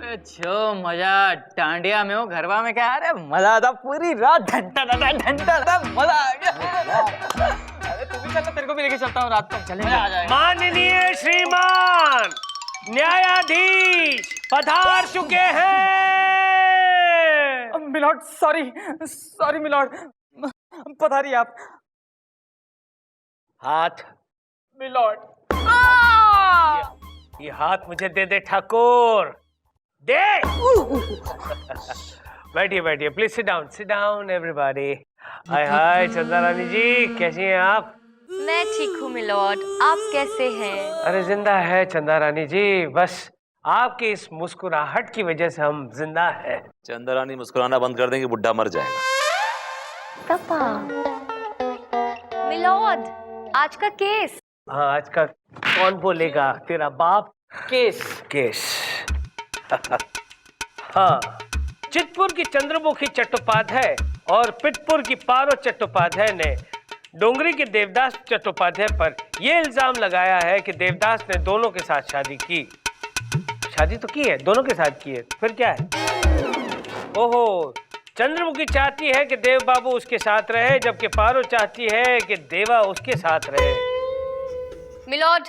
जो मजा डांडिया में हो गरबा में क्या, अरे मजा था पूरी रात, घंटा था मजा आ गया। अरे तू भी चल, तेरे को भी लेके चलता हूँ रात को, चलेंगे। आ जाएगा। माननीय श्रीमान न्यायाधीश पधार चुके हैं। मिलॉर्ड सॉरी मिलॉर्ड, पधारिए आप। हाथ मिलॉर्ड। ये हाथ मुझे दे दे ठाकुर, दे। बैठिए बैठिए, please sit down everybody. Hi hi Chanda Rani जी, कैसी हैं आप? मैं ठीक हूँ मिलॉर्ड, आप कैसे हैं? अरे जिंदा है चंदा रानी जी, बस आपकी इस मुस्कुराहट की वजह से हम जिंदा हैं। चंदा रानी मुस्कुराना बंद कर देंगे, बुढ़ा मर जाएगा। पापा। मिलॉर्ड, आज का केस। हाँ, आज का कौन बोलेगा, तेरा बाप। केस हाँ, चितपुर की चंद्रमुखी चट्टोपाध्याय और पिटपुर की पारो चट्टोपाध्याय ने डोंगरी के देवदास चट्टोपाध्याय पर यह इल्जाम लगाया है कि देवदास ने दोनों के साथ शादी की। शादी तो की है, दोनों के साथ की है, फिर क्या है? ओहो, चंद्रमुखी चाहती है कि देव बाबू उसके साथ रहे, जबकि पारो चाहती है कि देवा उसके साथ रहे। मिलॉर्ड,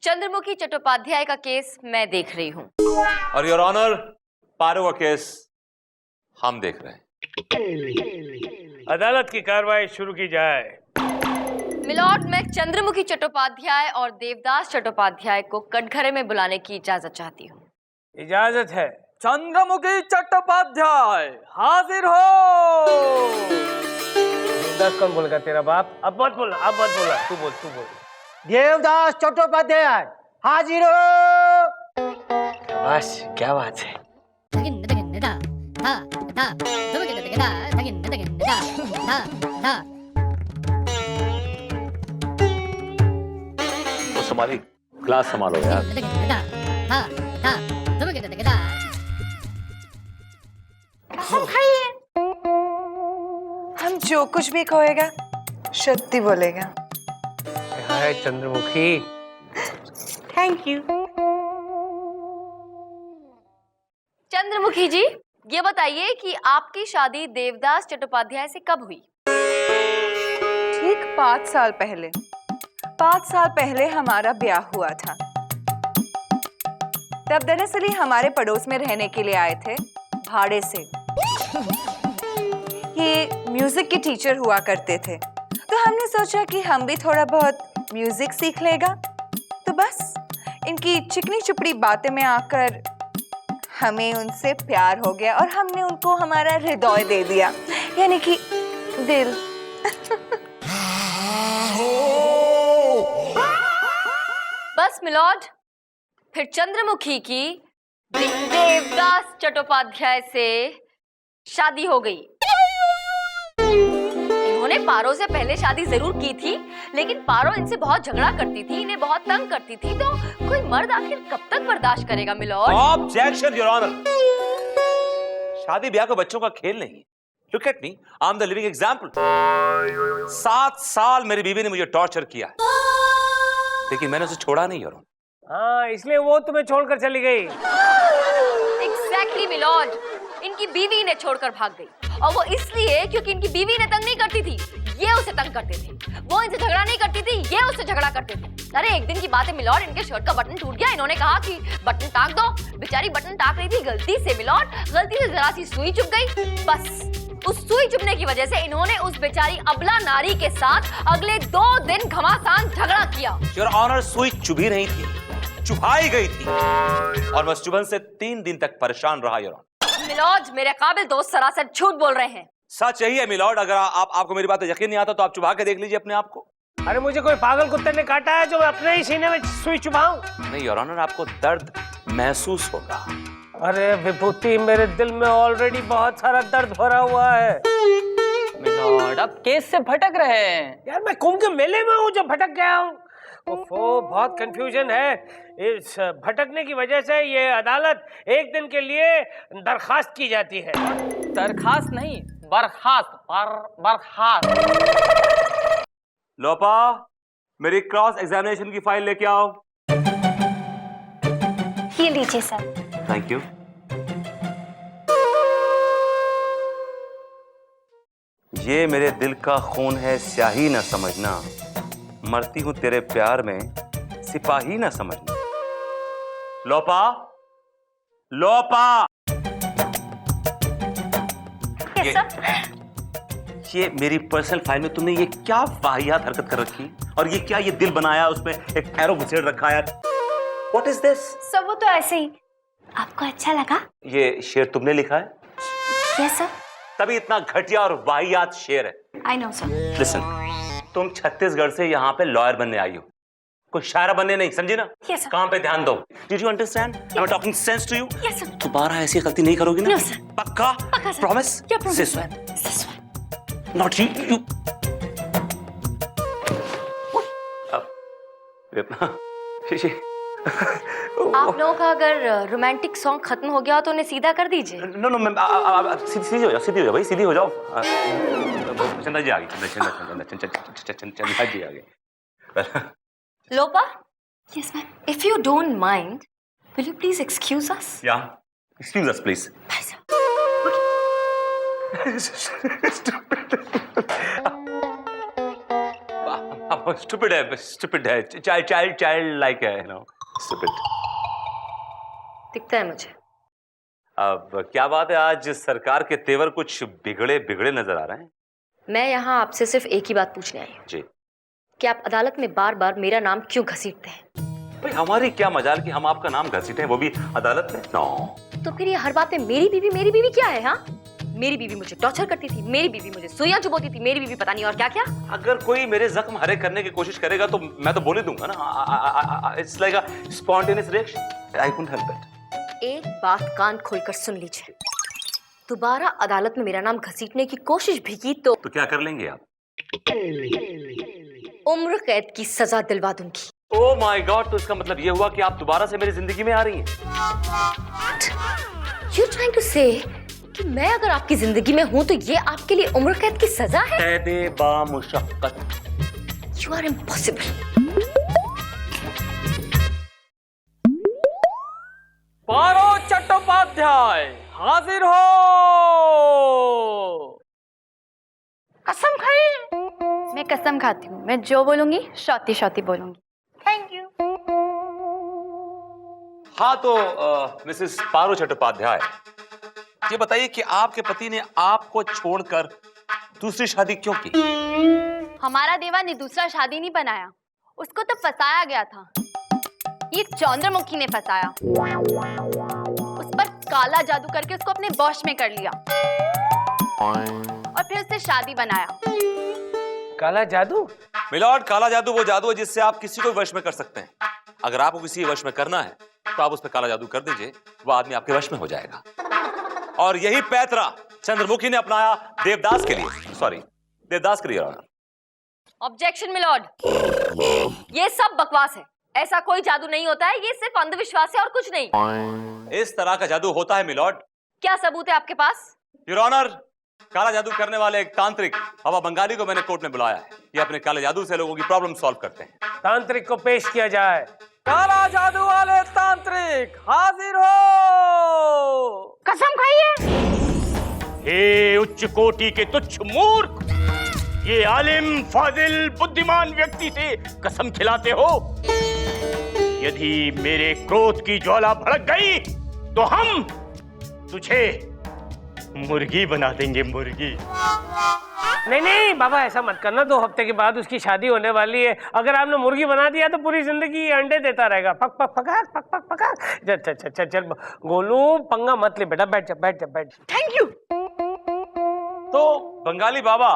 चंद्रमुखी चट्टोपाध्याय का केस मैं देख रही हूँ। और योर ऑनर, पारो का केस हम देख रहे हैं। अदालत की कार्रवाई शुरू की जाए। मिलॉर्ड, मैं चंद्रमुखी चट्टोपाध्याय और देवदास चट्टोपाध्याय को कटघरे में बुलाने की इजाजत चाहती हूँ। इजाजत है। चंद्रमुखी चट्टोपाध्याय हाजिर हो। देवदास कौन बोलेगा, तेरा बाप? अब मत बोला, तू बोल। देवदास चट्टोपाध्याय हाजिर हो। बस क्या बात है। तो संभाली, क्लास संभालो यार। हम जो कुछ भी कहेगा सत्य बोलेगा। Hi Chandramukhi. Thank you. Chandramukhi ji, ये बताइए कि आपकी शादी देवदास चट्टोपाध्याय से कब हुई? ठीक 5 साल पहले। 5 साल पहले हमारा ब्याह हुआ था। तब दरअसल ही हमारे पड़ोस में रहने के लिए आए थे भाड़े से। ये म्यूजिक के टीचर हुआ करते थे, तो हमने सोचा कि हम भी थोड़ा बहुत म्यूजिक सीख लेगा। तो बस इनकी चिकनी चुपड़ी बातें में आकर हमें उनसे प्यार हो गया और हमने उनको हमारा हृदय दे दिया, यानी कि दिल। बस मिलॉर्ड, फिर चंद्रमुखी की देवदास चट्टोपाध्याय से शादी हो गई। इन्होंने पारो से पहले शादी जरूर की थी, लेकिन पारो इनसे बहुत झगड़ा करती थी, इन्हें बहुत तंग करती थी। तो कोई मर्द आखिर कब तक बर्दाश्त करेगा मिलॉर्ड? Objection your honour. शादी ब्याह को बच्चों का खेल नहीं है। Look at me, I am the living example. 7 साल मेरी बीवी ने मुझे टॉर्चर किया है, लेकिन मैंने उसे छोड़ा नहीं योर ऑनर। हाँ, इसलिए वो तुम्हें छोड़कर चली गई। एग्जैक्टली मिलॉर्ड, इनकी बीवी इन्हें छोड़कर भाग गई, और वो इसलिए क्योंकि इनकी बीवी इन्हें तंग नहीं करती थी, ये उसे तंग करते थे। वो इनसे झगड़ा नहीं करती थी, ये उससे झगड़ा करते थे। अरे एक दिन की बात है मिलॉर्ड, इनके शर्ट का बटन टूट गया। इन्होंने कहा कि बटन टाक दो। बेचारी बटन टाक रही थी गलती से मिलॉर्ड, गलती से जरा सी सुई चुभ गई। बस उस सुई चुभने की वजह से इन्होंने उस बेचारी अबला नारी के साथ अगले 2 दिन घमासान झगड़ा किया। योर ऑनर, सुई चुभी नहीं थी, चुभाई गई थी, और मैं चुभन से 3 दिन तक परेशान रहा योर ऑनर। मिलॉर्ड, मेरे काबिल दोस्त सरासर झूठ बोल रहे हैं। सच यही है मिलॉर्ड। अगर आपको मेरी बात यकीन नहीं आता तो आप चुभा के देख लीजिए अपने आप को। अरे मुझे कोई पागल कुत्ते ने काटा है जो अपने ही सीने में सुई चुभाऊं? नहीं योर ऑनर, आपको दर्द महसूस होगा। अरे विभूति, मेरे दिल में ऑलरेडी बहुत सारा दर्द भरा हुआ है। मिलॉर्ड, आप केस से भटक रहे हैं। यार मैं कुंभ के मेले में हूँ जो भटक गया हूँ। ओफो, बहुत कंफ्यूजन है। इस भटकने की वजह से ये अदालत एक दिन के लिए दरखास्त की जाती है। दरखास्त नहीं, बर्खास्त। बर्खास्त। लोपा, मेरी क्रॉस एग्जामिनेशन की फाइल लेके आओ। ये लीजिए सर। Thank you. ये मेरे दिल का खून है, स्याही ना समझना, मरती हूं तेरे प्यार में, सिपाही ना समझना। लोपा, लोपा। ये मेरी पर्सनल फाइल में तुमने ये क्या वाहियात हरकत कर रखी, और ये क्या, ये दिल बनाया, उसमें एक एरो घुसेड़ रखा है। What is this? सब वो तो ऐसे ही। आपको अच्छा लगा? ये शेर तुमने लिखा है? Yes sir. तभी इतना घटिया और वाहियात शेर है। I know sir. लिसन, तुम छत्तीसगढ़ से यहाँ पे लॉयर बनने आई हो, कोई शायरा बनने नहीं, समझी ना? Yes, sir. काम पे ध्यान दो। Did you understand? Am I talking sense to you? Yes, sir. दोबारा ऐसी गलती नहीं करोगी ना? No, sir. पक्का? पक्का, sir. Promise? Yeah, promise. Say so. This one. Not you. You. आप लोगों का अगर रोमांटिक सॉन्ग खत्म हो गया तो उन्हें सीधा कर दीजिए। नो नो मैम, सीधी हो जाओ, सीधी हो जाओ भाई, सीधी हो जाओ। चंदा जी आ गई, चंदा जी आ गई। लोपा? Yes, ma'am. If you don't mind, will you please excuse us? Yeah, excuse us please. Bye, sir. Stupid है, child like है, you know, stupid. दिखता है मुझे। अब क्या बात है, आज सरकार के तेवर कुछ बिगड़े बिगड़े नजर आ रहे हैं। मैं यहाँ आपसे सिर्फ एक ही बात पूछने आई हूँ जी। कि आप अदालत में बार बार मेरा नाम क्यों घसीटते हैं? भाई हमारी क्या मजाल कि हम आपका नाम घसीटे, वो भी अदालत में? नो। तो फिर ये हर बात में मेरी बीवी क्या है? हाँ, मेरी बीवी मुझे टॉर्चर करती थी, मेरी बीवी मुझे सुइयां चुभोती थी, मेरी बीवी पता नहीं और क्या क्या। अगर कोई मेरे जख्म हरे करने की कोशिश करेगा तो मैं तो बोल ही दूंगा ना। It's like a spontaneous reaction, I couldn't help it. एक बात कान खोलकर सुन लीजिए, दोबारा अदालत में मेरा नाम घसीटने की कोशिश भी की तो क्या कर लेंगे आप? उम्र कैद की सजा दिलवा दूंगी। ओह माय गॉड, तो इसका मतलब ये हुआ कि आप दोबारा से मेरी जिंदगी में आ रही हैं? You're trying to say कि मैं अगर आपकी जिंदगी में हूं तो ये आपके लिए उम्र कैद की सजा है? कैदे बामुशक्कत। You are impossible. पारो चट्टोपाध्याय हाजिर हो। कसम खाई? मैं कसम खाती हूँ, मैं जो बोलूंगी शौती शौती बोलूंगी। Thank you. हाँ तो मिसेस पारो चट्टोपाध्याय, ये बताइए कि आपके पति ने आपको छोड़कर दूसरी शादी क्यों की? हमारा देवा ने दूसरा शादी नहीं बनाया, उसको तो फंसाया गया था। ये चंद्रमुखी ने फंसाया, उस पर काला जादू करके उसको अपने वश में कर लिया और फिर उससे शादी बनाया। काला जादू? मिलॉर्ड, काला जादू वो जादू है जिससे आप किसी को वश में कर सकते हैं। अगर आपको किसी वश में करना है तो आप उस पर काला जादू कर दीजिए, वो आदमी आपके वश में हो जाएगा। और यही पैतरा चंद्रमुखी ने अपनाया देवदास के लिए, सॉरी देवदास के लिए। ऑब्जेक्शन मिलॉर्ड, ये सब बकवास है, ऐसा कोई जादू नहीं होता है, ये सिर्फ अंधविश्वास है और कुछ नहीं। इस तरह का जादू होता है मिलॉर्ड। क्या सबूत है आपके पास? योर ऑनर, काला जादू करने वाले एक तांत्रिक बाबा बंगाली को मैंने कोर्ट में बुलाया है। ये अपने काले जादू से लोगों की प्रॉब्लम सॉल्व करते हैं। तांत्रिक को पेश किया जाए। काला जादू वाले तांत्रिक हाजिर हो। कसम खाइए। हे उच्च कोटि के तुच्छ मूर्ख, ये आलिम फाजिल बुद्धिमान व्यक्ति से कसम खिलाते हो? यदि मेरे क्रोध की ज्वाला भड़क गई तो हम तुझे मुर्गी बना देंगे, मुर्गी। नहीं नहीं बाबा, ऐसा मत करना, 2 हफ्ते के बाद उसकी शादी होने वाली है। अगर आपने मुर्गी बना दिया तो पूरी जिंदगी अंडे देता रहेगा। पक पक पकाक, पक पक पकाक। चल चल चल चल चल गोलू, पंगा मत ले बेटा, बैठ जा बैठ जा बैठ जा। Thank you. तो बंगाली बाबा,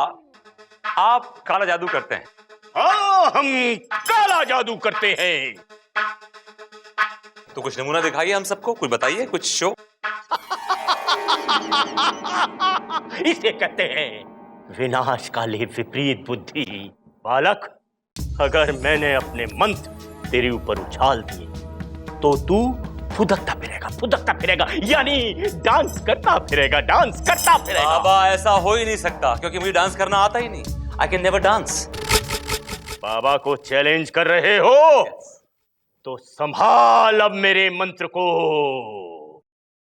आप काला जादू करते हैं? हाँ, हम काला जादू करते हैं। तो कुछ नमूना दिखाइए हम सबको, कुछ बताइए, कुछ शो। इसे कहते हैं विनाशकाले विपरीत बुद्धि। बालक, अगर मैंने अपने मंत्र तेरे ऊपर उछाल दिए तो तू फुदकता फिरेगा, यानी डांस करता फिरेगा। बाबा, ऐसा हो ही नहीं सकता क्योंकि मुझे डांस करना आता ही नहीं। I can never dance. बाबा को चैलेंज कर रहे हो? तो संभाल अब मेरे मंत्र को।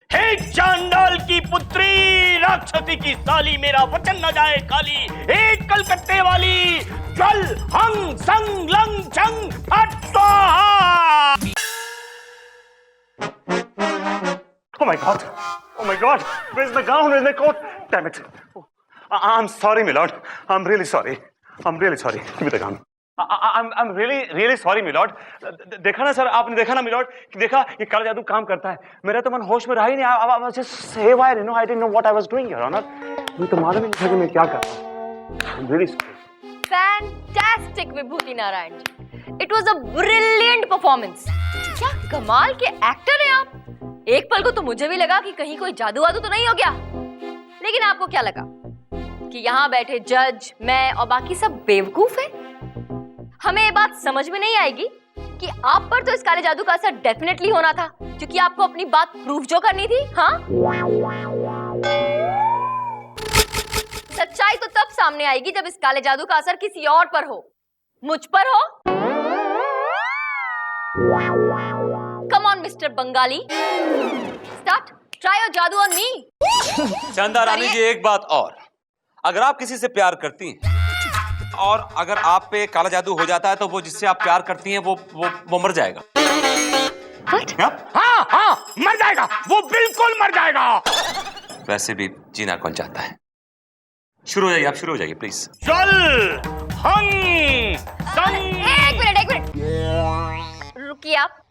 हे चांडाल की पुत्री, राक्षसी की साली, मेरा वचन न जाए खाली। एक कलकत्ते वाली, ज्वल हंग संग लंग चंग फट स्वाहा। Oh my God! Oh my God! Where's the gown? Where's the coat? Damn it! I'm sorry, my lord. I'm really sorry. I'm really sorry. Give me the gown. I'm really sorry, my lord. देखा ना sir, आपने देखा ना my lord, कि देखा ये काला जादू काम करता है। मेरा तो मन होश में रहा ही नहीं। I was just haywire, you know. I didn't know what I was doing, Your Honor. मुझे तो मालूम ही नहीं था कि मैं क्या कर रहा हूँ। I'm really sorry. Fantastic, Vibhuti Narayan ji. It was a brilliant performance. क्या कमाल के एक्टर हैं आप। एक पल को तो मुझे भी लगा कि कहीं कोई जादू वादू तो नहीं हो गया। लेकिन आपको क्या लगा कि यहाँ बैठे जज, मैं और बाकी सब बेवकूफ हैं? हमें ये बात समझ में नहीं आएगी कि आप पर तो इस काले जादू का असर डेफिनेटली होना था, क्योंकि आपको अपनी बात प्रूफ जो करनी थी। हाँ, सच्चाई तो तब सामने आएगी जब इस काले जादू का असर किसी और पर हो, मुझ पर हो। Come on mister Bengali, start, try your जादू ऑन मी। चंदा रानी जी, एक बात और, अगर आप किसी से प्यार करती हैं और अगर आप पे काला जादू हो जाता है तो वो जिससे आप प्यार करती हैं वो मर जाएगा। हाँ हाँ, मर जाएगा, वो बिल्कुल मर जाएगा। वैसे भी जीना कौन चाहता है। शुरू हो जाइए, आप शुरू हो जाइए प्लीज। चल हंग संग। एक मिनट रुकिए आप।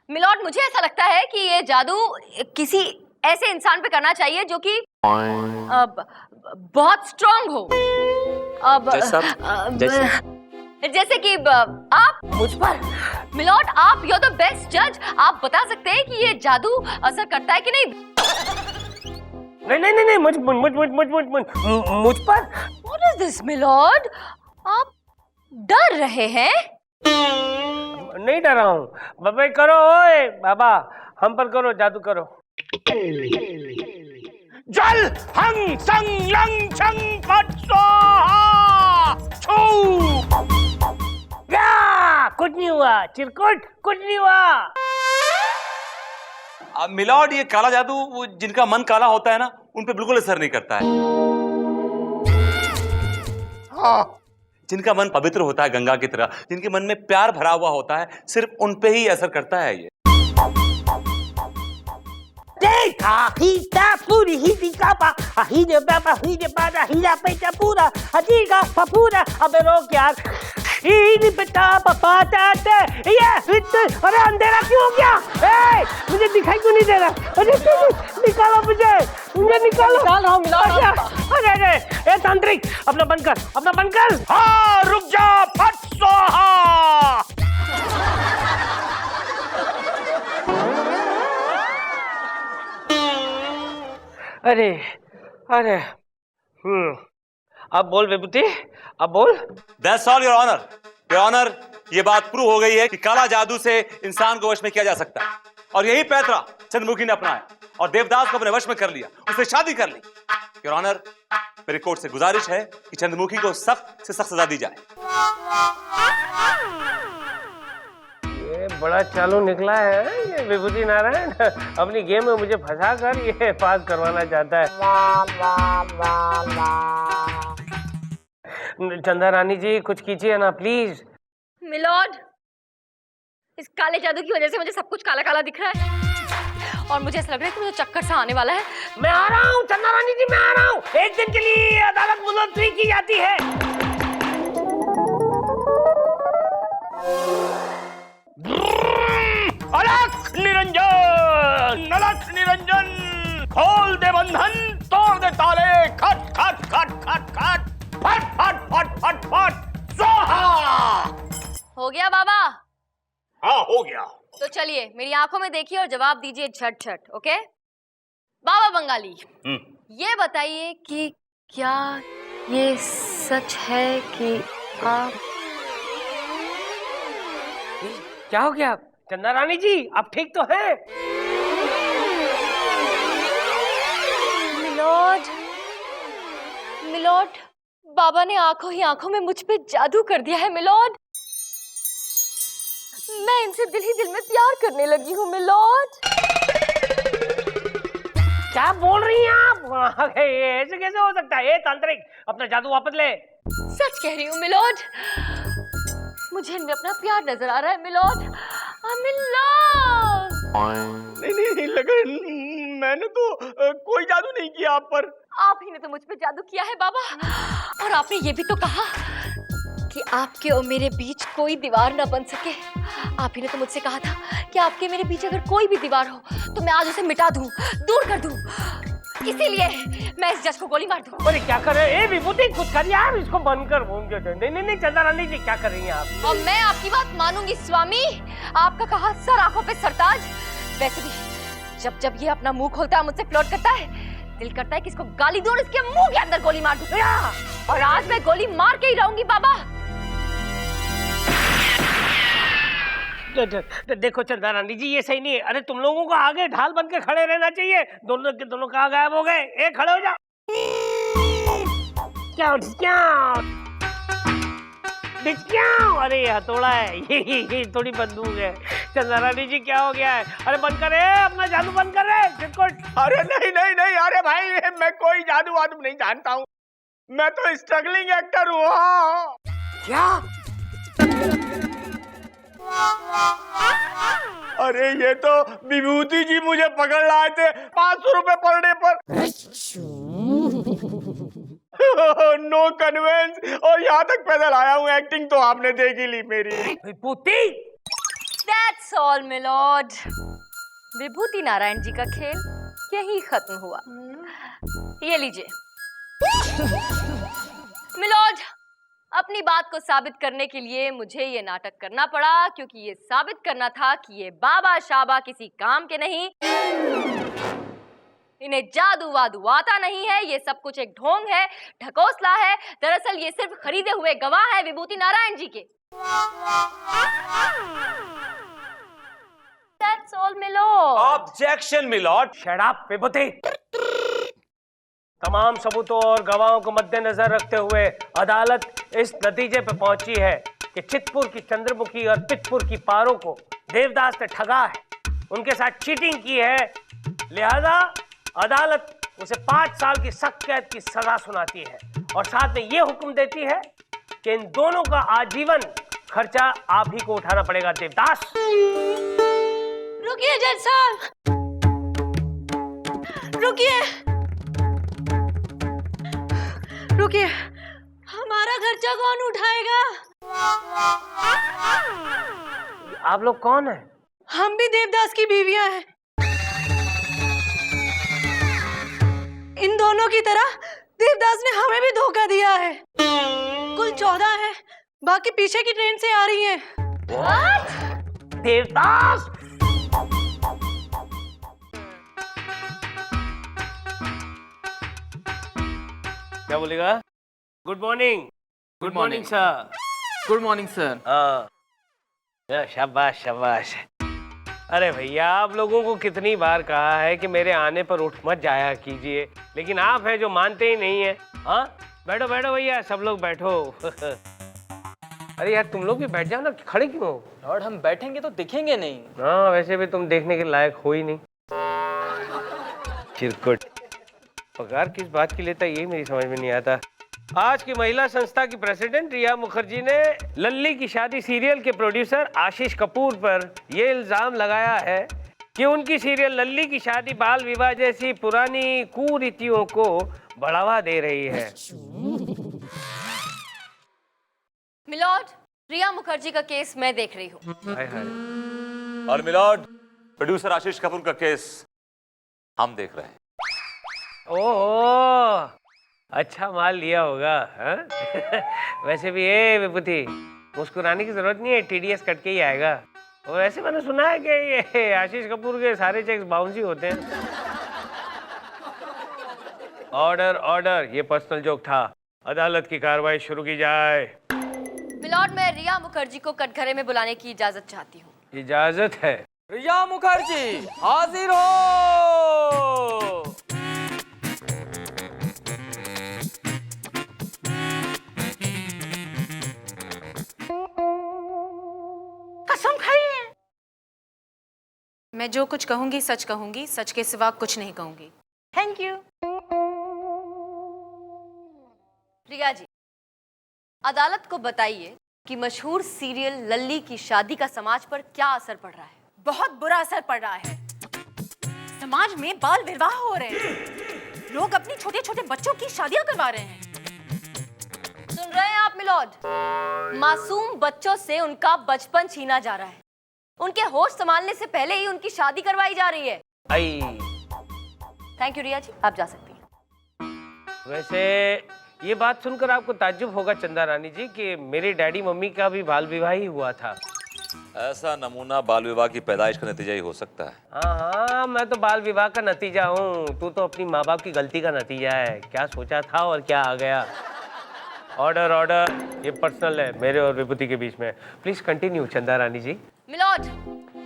मिलॉर्ड, मुझे ऐसा लगता है कि ये जादू किसी ऐसे इंसान पे करना चाहिए जो कि बहुत स्ट्रांग हो। जैसे कि आप मुझ पर। मिलॉर्ड, आप यू आर द बेस्ट जज। आप बता सकते हैं कि ये जादू असर करता है कि नहीं? नहीं, मुझ पर। What is this, milord? आप डर रहे हैं? नहीं डरा हूँ। बाबा करो, ओए बाबा, हम पर करो, जादू करो। जल हंग संग लंग छंग फट स्वाहा। छू। या कुछ नहीं हुआ, चिरकुट कुछ नहीं हुआ। मिलॉर्ड, ये काला जादू वो जिनका मन काला होता है ना, उन पे बिल्कुल असर नहीं करता है। हाँ। जिनका मन पवित्र होता है गंगा की तरह, जिनके मन में प्यार भरा हुआ होता है, सिर्फ उन पे ही असर करता है ये। अबे रोक यार। अरे अंधेरा क्यों हो गया? मुझे दिखाई क्यों नहीं दे रहा? अरे निकालो मुझे निकालो। निकाल रहा हूँ मिलॉर्ड। अरे तांत्रिक, अपना बंद कर। हाँ, रुक जा, फट स्वाहा। अरे अब बोल विभूति, अब बोल। That's all, Your Honor. Your Honor, ये बात प्रूव हो गई है कि काला जादू से इंसान को वश में किया जा सकता है, और यही पैतरा चंद्रमुखी ने अपनाया और देवदास को अपने वश में कर लिया, उससे शादी कर ली। Your Honor, मेरी कोर्ट से गुजारिश है कि चंद्रमुखी को सख्त से सख्त सजा दी जाए। ये बड़ा चालू निकला है ये विभूति नारायण। अपनी गेम में मुझे फंसा कर ये पास करवाना चाहता है। चंदा रानी जी, कुछ कीजिए ना प्लीज। मिलॉर्ड, इस काले जादू की वजह से मुझे सब कुछ काला काला दिख रहा है और मुझे ऐसा लग रहा है कि मुझे चक्कर सा आने वाला है। मैं आ रहा हूँ चंदा रानी जी, मैं आ रहा हूँ। एक दिन के लिए अदालत मुलतवी की जाती है। अलख निरंजन, खोल दे बंधन, तोड़ दे ताले, खट खट खट खट खट, फट फट फट फट फट स्वाहा। हो गया बाबा? हाँ, हो गया। तो चलिए मेरी आंखों में देखिए और जवाब दीजिए झट झट। ओके बाबा बंगाली, ये बताइए कि क्या ये सच है कि आप क्या हो गया चंदा रानी जी, आप ठीक तो हैं? मिलॉर्ड, बाबा ने आंखों ही आंखों में मुझ पे जादू कर दिया है मिलॉर्ड। मैं इनसे दिल ही दिल में प्यार करने लगी हूँ मिलॉर्ड। क्या बोल रही हैं आप? ये ऐसे कैसे हो सकता है? तांत्रिक, अपना जादू वापस ले। सच कह रही हूँ मिलोड, मुझे इनमें अपना प्यार नजर आ रहा है मिलोड। I'm in love। नहीं लगन, मैंने तो कोई जादू नहीं किया आप पर। आप ही ने तो मुझ पे जादू किया है बाबा, और आपने ये भी तो कहा कि आपके और मेरे बीच कोई दीवार ना बन सके। आप ही ने तो मुझसे कहा था कि आपके मेरे बीच अगर कोई भी दीवार हो तो मैं आज उसे मिटा दूं, दूर कर दूं। इसीलिए मैं इस जज को गोली मार दूं। अरे क्या कर रहे हैं? विभूति कुछ करिए आप, इसको बंद कर। नहीं चंदा रानी जी, क्या कर रही हैं आप? और मैं आपकी बात मानूंगी स्वामी, आपका कहा सर आंखों पे सरताज। वैसे भी जब ये अपना मुंह खोलता है, मुझसे फ्लर्ट करता है, दिल करता है कि इसको गाली दूं और इसके मुंह के अंदर गोली मार दूं। और आज मैं गोली मार के ही रहूंगी बाबा। देखो चंदा रानी जी, ये सही नहीं है। अरे तुम लोगों को आगे ढाल बन के खड़े रहना चाहिए। दोनों के दोनों कहाँ गायब हो गए? एक खड़े हो जाओ। अरे हथौड़ा है, ये थोड़ी बंदूक है। चंदा रानी जी क्या हो गया है? अरे बंद करे अपना जादू, बंद कर रहे चिरकुट। अरे नहीं, अरे भाई मैं कोई जादू वादू नहीं जानता हूँ, मैं तो स्ट्रगलिंग एक्टर हूँ। क्या? अरे ये तो विभूति जी मुझे पकड़ लाए थे 500 रुपए पर डे पर। नो कन्वेंस, और यहाँ तक पैदल आया हूँ। एक्टिंग तो आपने देख ही ली मेरी। विभूति, That's all, मिलोड। विभूति नारायण जी का खेल यही खत्म हुआ। ये लीजिए मिलोड, अपनी बात को साबित करने के लिए मुझे ये नाटक करना पड़ा, क्योंकि ये साबित करना था कि ये बाबा शाबा किसी काम के नहीं, इन्हें जादू वादू आता नहीं है। ये सब कुछ एक ढोंग है, ढकोसला है। दरअसल ये सिर्फ खरीदे हुए गवाह है विभूति नारायण जी के। That's all, milord. Objection milord. Shut up Vibhuti. तमाम सबूतों और गवाहों को मद्देनजर रखते हुए अदालत इस नतीजे पर पहुंची है कि चितपुर की चंद्रमुखी और पितपुर की पारो को देवदास ने ठगा है, उनके साथ चीटिंग की है। लिहाजा अदालत उसे 5 साल की सख्त कैद की सजा सुनाती है और साथ में ये हुक्म देती है कि इन दोनों का आजीवन खर्चा आप ही को उठाना पड़ेगा। देवदास, रुकिए जज साहब, रुकिए, हमारा खर्चा कौन उठाएगा? आप लोग कौन हैं? हम भी देवदास की बीवियां हैं। इन दोनों की तरह देवदास ने हमें भी धोखा दिया है। कुल 14 है, बाकी पीछे की ट्रेन से आ रही हैं। देवदास, क्या बोलेगा? Good morning. Good morning sir. Good morning sir. हाँ, शाबाश शाबाश। अरे भैया, आप लोगों को कितनी बार कहा है कि मेरे आने पर उठ मत जाया कीजिए, लेकिन आप हैं जो मानते ही नहीं है। हाँ, बैठो बैठो भैया, सब लोग बैठो। अरे यार तुम लोग भी बैठ जाओ ना, खड़े क्यों हो? लॉर्ड, हम बैठेंगे तो दिखेंगे नहीं। हाँ, वैसे भी तुम देखने के लायक हो ही नहीं। चिरकुट, पगार किस बात की लेता है यही मेरी समझ में नहीं आता। आज की महिला संस्था की प्रेसिडेंट रिया मुखर्जी ने लल्ली की शादी सीरियल के प्रोड्यूसर आशीष कपूर पर यह इल्जाम लगाया है कि उनकी सीरियल लल्ली की शादी बाल विवाह जैसी पुरानी कुरीतियों को बढ़ावा दे रही है। मिलॉर्ड, रिया मुखर्जी का केस मैं देख रही हूँ। और मिलॉर्ड, प्रोड्यूसर आशीष कपूर का केस हम देख रहे हैं। ओह, अच्छा माल लिया होगा। हाँ? वैसे भी ये विभूति, मुस्कुराने की जरूरत नहीं है, TDS कट के ही आएगा। और वैसे मैंने सुना है कि ये आशीष कपूर के सारे चेक्स बाउंस ही होते हैं। ऑर्डर ऑर्डर, ये पर्सनल जोक था। अदालत की कार्रवाई शुरू की जाए। मिलॉर्ड, मैं रिया मुखर्जी को कटघरे में बुलाने की इजाजत चाहती हूँ। इजाजत है। रिया मुखर्जी हाजिर हो। कसम खाई है। मैं जो कुछ कहूंगी सच कहूंगी, सच के सिवा कुछ नहीं कहूंगी। Thank you. रिया जी, अदालत को बताइए कि मशहूर सीरियल लल्ली की शादी का समाज पर क्या असर पड़ रहा है। बहुत बुरा असर पड़ रहा है। समाज में बाल विवाह हो रहे हैं। लोग अपनी छोटे छोटे बच्चों की शादियां करवा रहे हैं। सुन रहे हैं आप मिलॉर्ड? मासूम बच्चों से उनका बचपन छीना जा रहा है। उनके होश संभालने से पहले ही उनकी शादी करवाई जा रही है। आई थैंक यू रिया जी, आप जा सकती हैं। वैसे ये बात सुनकर आपको ताज्जुब होगा चंदा रानी जी कि मेरे डैडी मम्मी का भी बाल विवाह ही हुआ था। ऐसा नमूना बाल विवाह की पैदाइश का नतीजा ही हो सकता है। हाँ, मैं तो बाल विवाह का नतीजा हूँ। तू तो अपनी माँ बाप की गलती का नतीजा है। क्या सोचा था और क्या आ गया। ऑर्डर ऑर्डर, ये पर्सनल है मेरे और विभूति के बीच में। प्लीज कंटिन्यू चंदा रानी जी। मिलॉर्ड,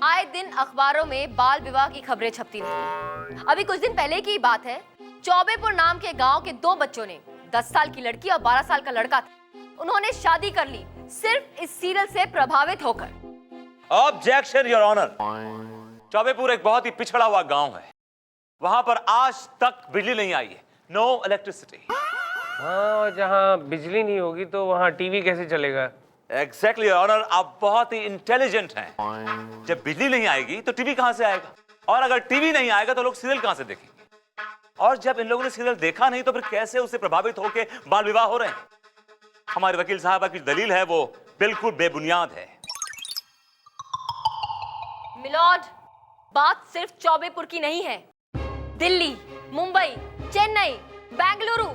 आए दिन अखबारों में बाल विवाह की खबरें छपती रहती हैं। अभी कुछ दिन पहले की बात है, चौबेपुर नाम के गांव के 2 बच्चों ने, 10 साल की लड़की और 12 साल का लड़का था, उन्होंने शादी कर ली सिर्फ इस सीरियल से प्रभावित होकर। Objection your honour. चौबेपुर एक बहुत ही पिछड़ा हुआ गांव है। वहां पर आज तक बिजली नहीं आई है। No electricity. हाँ, और जहाँ बिजली नहीं होगी तो वहाँ टीवी कैसे चलेगा? एग्जैक्टली योर ऑनर, आप बहुत ही इंटेलिजेंट हैं। जब बिजली नहीं आएगी तो टीवी कहां से आएगा, और अगर टीवी नहीं आएगा तो लोग सीरियल कहां से देखेंगे, और जब इन लोगों ने सीरियल देखा नहीं तो फिर कैसे उससे प्रभावित होकर बाल विवाह हो रहे हैं। हमारे वकील साहबा की दलील है वो बिल्कुल बेबुनियाद है। मिलॉर्ड, बात सिर्फ चौबेपुर की नहीं है। दिल्ली, मुंबई, चेन्नई, बेंगलुरु,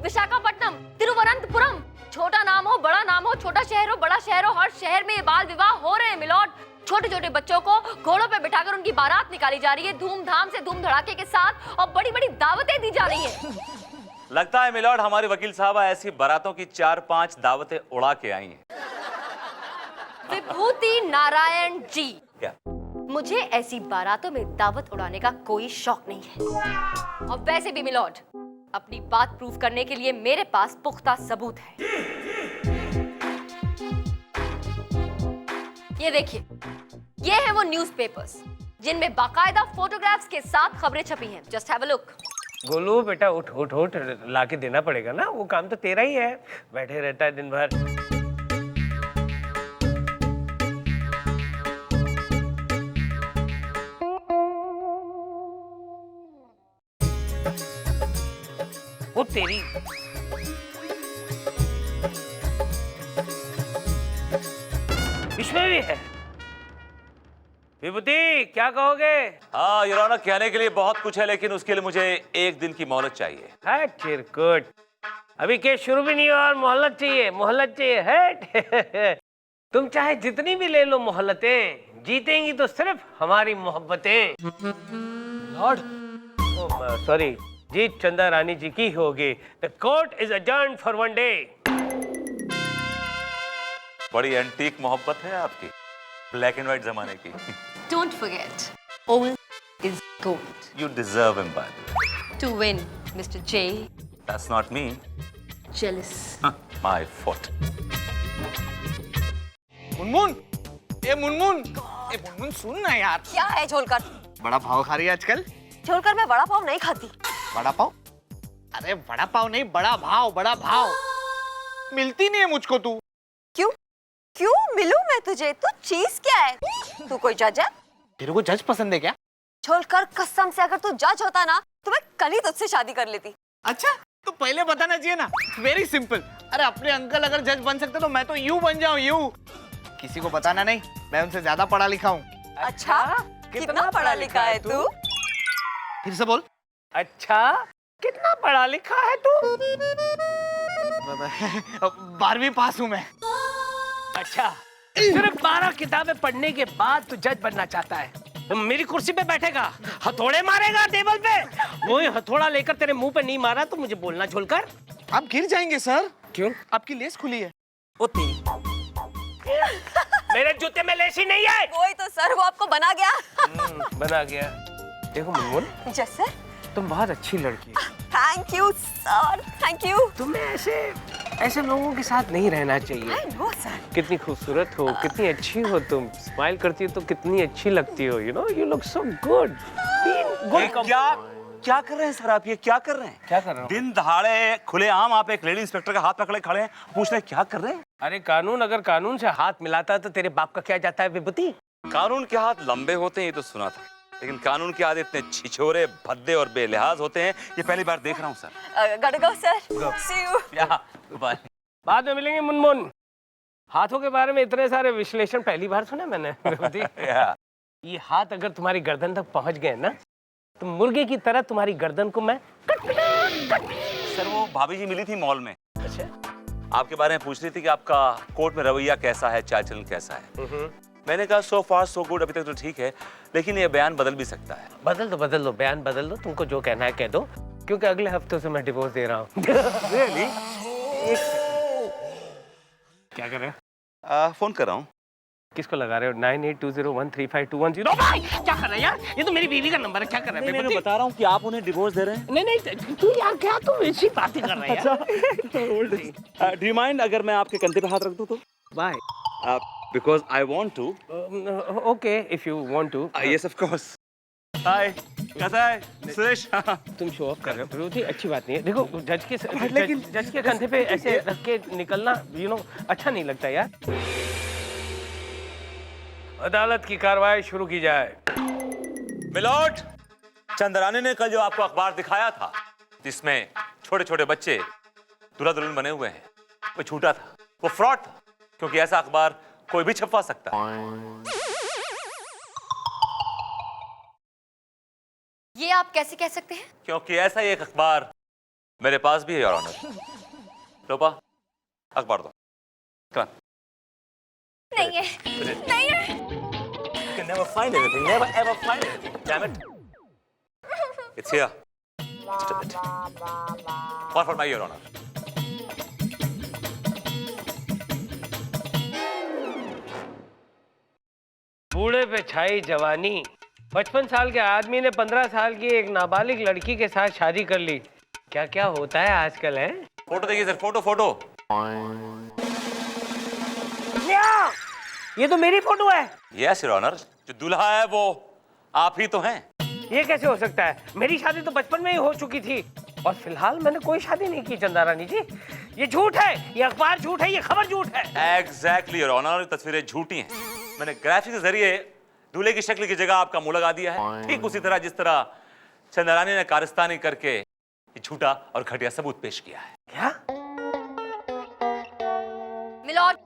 विशाखापट्टनम, तिरुवनंतपुरम, छोटा नाम हो बड़ा नाम हो, छोटा शहर हो बड़ा शहर हो, हर शहर में ये बाल विवाह हो रहे हैं मिलॉर्ड। छोटे छोटे बच्चों को घोड़ों पे बिठाकर उनकी बारात निकाली जा रही है, धूमधाम से, धूम धड़ाके के साथ, और बड़ी बड़ी दावतें दी जा रही हैं। लगता है मिलॉर्ड हमारे वकील साहबा ऐसी बारातों की 4-5 दावतें उड़ा के आई हैं। विभूति नारायण जी, क्या? मुझे ऐसी बारातों में दावत उड़ाने का कोई शौक नहीं है। और वैसे भी मिलॉर्ड, अपनी बात प्रूव करने के लिए मेरे पास पुख्ता सबूत है। ये देखिए, ये है वो न्यूज़पेपर्स जिनमें बाकायदा फोटोग्राफ्स के साथ खबरें छपी हैं। Just have a look. Golu बेटा, उठ उठ उठ, ला के देना पड़ेगा ना, वो काम तो तेरा ही है। बैठे रहता है दिन भर। वो तेरी इसमें भी है। विभूति, क्या कहोगे? हाँ योर ऑनर, कहने के लिए बहुत कुछ है, लेकिन उसके लिए मुझे 1 दिन की मोहलत चाहिए। है चिरकुट, अभी केस शुरू भी नहीं हुआ और मोहलत चाहिए? मोहलत चाहिए है? तुम चाहे जितनी भी ले लो मोहलतें, जीतेंगी तो सिर्फ हमारी मोहब्बतें। लॉर्ड, सॉरी, जीत चंदा रानी जी की होगी। The court is adjourned for 1 day. बड़ी एंटीक मोहब्बत है आपकी, ब्लैक एंड व्हाइट जमाने की। Don't forget, old is gold. You deserve him, by the way. To win, Mr. J. That's not me. Jealous. My foot. Munmun, ए मुनमुन सुन ना यार। क्या है झोलकर? बड़ा पाव खा रही है आजकल? झोलकर मैं बड़ा पाव नहीं खाती। बड़ा पाव? अरे बड़ा पाव नहीं, बड़ा भाव, बड़ा भाव। मिलती नहीं है मुझको तू। क्यों? क्यों मिलूं मैं तुझे? तू चीज क्या है? तू कोई जज है? तेरे को जज पसंद है क्या? झोलकर कसम से, अगर तू जज होता ना तो मैं कल ही तुझसे शादी कर लेती। अच्छा, तो पहले बताना चाहिए ना। Very simple. अरे अपने अंकल अगर जज बन सकते तो मैं तो यूं बन जाऊं, यूं। किसी को बताना नहीं, मैं उनसे ज्यादा पढ़ा लिखा हूँ। अच्छा, कितना पढ़ा लिखा है तू? फिर से बोल। अच्छा, कितना पढ़ा लिखा है तू? 12वीं पास हूँ मैं। अच्छा, सिर्फ 12 किताबें पढ़ने के बाद तू जज बनना चाहता है? मेरी कुर्सी पे बैठेगा, हथौड़े मारेगा टेबल पे। वो हथौड़ा लेकर तेरे मुंह पे नहीं मारा तो मुझे बोलना झोलकर। आप गिर जाएंगे सर। क्यों? आपकी लेस खुली है। वो तेरी मेरे जूते में लेस ही नहीं है। वही तो सर, वो आपको बना गया। बना गया। देखो मुनमुन, यस सर। तुम बहुत अच्छी लड़की हो। Thank you sir, thank you. तुम्हें ऐसे लोगों के साथ नहीं रहना चाहिए। I know sir. कितनी खूबसूरत हो, कितनी अच्छी हो तुम। स्माइल करती हो तो कितनी अच्छी लगती हो। You know, you look so good. क्या कर रहे हैं सर आप, ये क्या कर रहे हैं? क्या कर रहा हूँ? दिन दहाड़े खुलेआम आप एक लेडी इंस्पेक्टर का हाथ पकड़े खड़े हैं, पूछ रहे हैं क्या कर रहे हैं? अरे कानून अगर कानून से हाथ मिलाता है तो तेरे बाप का क्या जाता है विभूति? कानून के हाथ लंबे होते हैं ये तो सुना था, लेकिन कानून के हाथ इतने छिछोरे, भद्दे और बेलिहाज होते हैं ये पहली बार देख रहा हूँ sir. gotta go, sir. See you. या बाय। बाद में मिलेंगे मुनमुन। हाथों के बारे में इतने सारे विश्लेषण पहली बार सुना मैंने विभूति। ये हाथ अगर तुम्हारी गर्दन तक पहुंच गए ना तो मुर्गे की तरह तुम्हारी गर्दन को मैं सर वो भाभी जी मिली थी मॉल में, अच्छा आपके बारे में पूछ रही थी कि आपका कोर्ट में रवैया कैसा है, चाल चलन कैसा है। मैंने कहा सो फार सो गुड, अभी तक तो ठीक है, लेकिन ये बयान बदल भी सकता है। बदल दो बयान बदल दो, तुमको जो कहना है कह दो, क्योंकि अगले हफ्ते से मैं डिवोर्स दे रहा हूँ। Really? क्या कर रहे हो? फोन कर रहा हूँ। किसको लगा रहे हो? 9820135210। भाई क्या कर रहे हैं यार, ये तो मेरी बीवी का नंबर है। क्या कर रहे हैं? मैं बता रहा हूँ कि आप उन्हें डिवोर्स दे रहे हैं। नहीं तू यार क्या तुम ऐसी बातें कर रहे हैं? डू यू माइंड अगर मैं आपके कंधे पे हाथ रख दूँ तो? Why? Because I want to. Okay, if you want to. Yes, of course. Hi. कैसा है सुरेश? तुम शो ऑफ कर रहे हो विभूति, अच्छी बात नहीं है। देखो जज के कंधे पे ऐसे रख के निकलना अच्छा नहीं लगता यार। अदालत की कार्रवाई शुरू की जाए। मिलोट, चंद्रानी ने कल जो आपको अखबार दिखाया था जिसमें छोटे छोटे बच्चे दूल्हा दुल्हन बने हुए हैं, वो झूठा था, वो फ्रॉड था, क्योंकि ऐसा अखबार कोई भी छपवा सकता है। ये आप कैसे कह सकते हैं? क्योंकि ऐसा ही एक अखबार मेरे पास भी है योर ऑनर। लोपा अखबार दो। Come on. नहीं है, नहीं है। You can never find anything. Never ever find anything. Damn it. It's here. Just a bit. One for my your honor. बूढ़े पे छाई जवानी। 55 साल के आदमी ने 15 साल की एक नाबालिग लड़की के साथ शादी कर ली। क्या क्या होता है आजकल है? फोटो देखिए सर, फोटो। ये तो मेरी फोटो है। यस योर ऑनर, जो दूल्हा है वो आप ही तो हैं। ये कैसे हो सकता है? मेरी शादी तो बचपन में ही हो चुकी थी और फिलहाल मैंने कोई शादी नहीं की चंदारानी जी। ये झूठ है, ये अखबार झूठ है, ये खबर झूठ है। एग्जैक्टली योर ऑनर, तस्वीरें झूठी हैं। मैंने ग्राफिक के जरिए दूल्हे की शक्ल की जगह आपका मुंह लगा दिया है, ठीक उसी तरह जिस तरह चंद्रानी ने कारस्तानी करके ये झूठा और घटिया सबूत पेश किया है। क्या? मिलॉर्ड,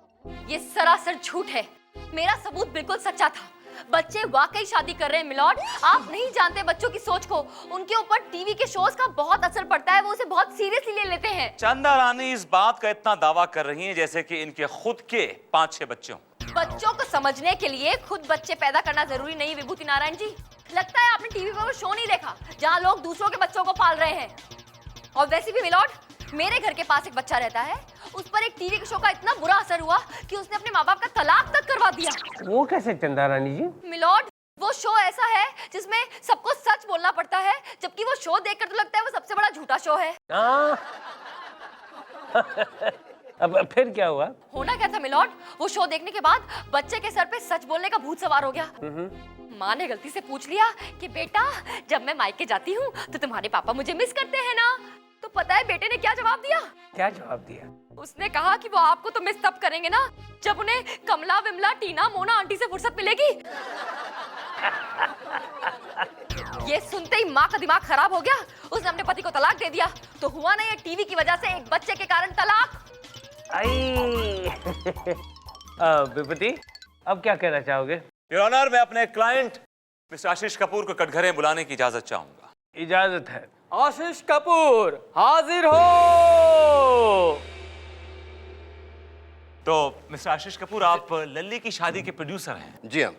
ये सरासर झूठ है। मेरा सबूत बिल्कुल सच्चा था। बच्चे वाकई शादी कर रहे हैं मिलॉर्ड। आप नहीं जानते बच्चों की सोच को, उनके ऊपर टीवी के शोज का बहुत असर पड़ता है, वो उसे बहुत सीरियसली ले लेते हैं। चंद्रानी इस बात का इतना दावा कर रही हैं जैसे कि इनके खुद के 5-6 बच्चे हों। बच्चों को समझने के लिए खुद बच्चे पैदा करना जरूरी नहीं विभूति नारायण जी। लगता है आपने टीवी पर वो शो नहीं देखा जहाँ लोग दूसरों के बच्चों को पाल रहे हैं। और वैसे भी मिलॉर्ड, मेरे घर के पास एक बच्चा रहता है, उस पर एक टीवी के शो का इतना बुरा असर हुआ कि उसने अपने माँ बाप का तलाक तक करवा दिया। वो कैसे चंदारानी जी? मिलॉर्ड, वो शो ऐसा है जिसमें सबको सच बोलना पड़ता है, जबकि वो शो देखकर तो लगता है वो सबसे बड़ा झूठा शो है। अब फिर क्या हुआ? होना क्या था मिलॉर्ड, वो शो देखने के बाद बच्चे के सर पे सच बोलने का भूत सवार हो गया। माँ ने गलती से पूछ लिया कि बेटा, जब मैं मायके जाती हूँ तो तुम्हारे पापा मुझे मिस करते हैं ना? तो पता है बेटे ने क्या जवाब दिया? क्या जवाब दिया? उसने कहा कि वो आपको तो मिस तब करेंगे ना जब उन्हें कमला, विमला, टीना, मोना आंटी से फुर्सत मिलेगी। ये सुनते ही माँ का दिमाग खराब हो गया। उसने अपने पति को तलाक दे दिया। तो हुआ ना ये टीवी की वजह से एक बच्चे के कारण तलाक। विभूति, अब क्या कहना चाहोगे? योर ऑनर, मैं अपने क्लाइंट मिस्टर आशीष कपूर को कटघरे बुलाने की इजाजत चाहूंगा। इजाजत है। आशीष कपूर हाजिर हो। तो मिस्टर आशीष कपूर, आप लल्ली की शादी के प्रोड्यूसर हैं। जी हाँ।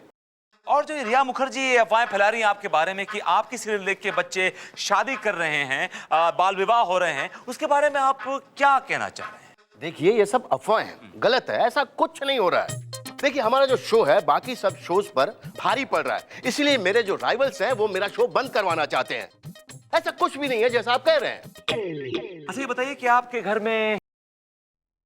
और जो रिया मुखर्जी ये अफवाहें फैला रही हैं आपके बारे में कि आपकी सीरियल देख के बच्चे शादी कर रहे हैं, बाल विवाह हो रहे हैं, उसके बारे में आप क्या कहना चाह रहे हैं? देखिए, ये सब अफवाह हैं, गलत है, ऐसा कुछ नहीं हो रहा है। देखिए, हमारा जो शो है बाकी सब शोज पर भारी पड़ रहा है, इसलिए मेरे जो राइवल्स हैं वो मेरा शो बंद करवाना चाहते हैं। ऐसा कुछ भी नहीं है जैसा आप कह रहे हैं। अच्छा ये बताइए कि आपके घर में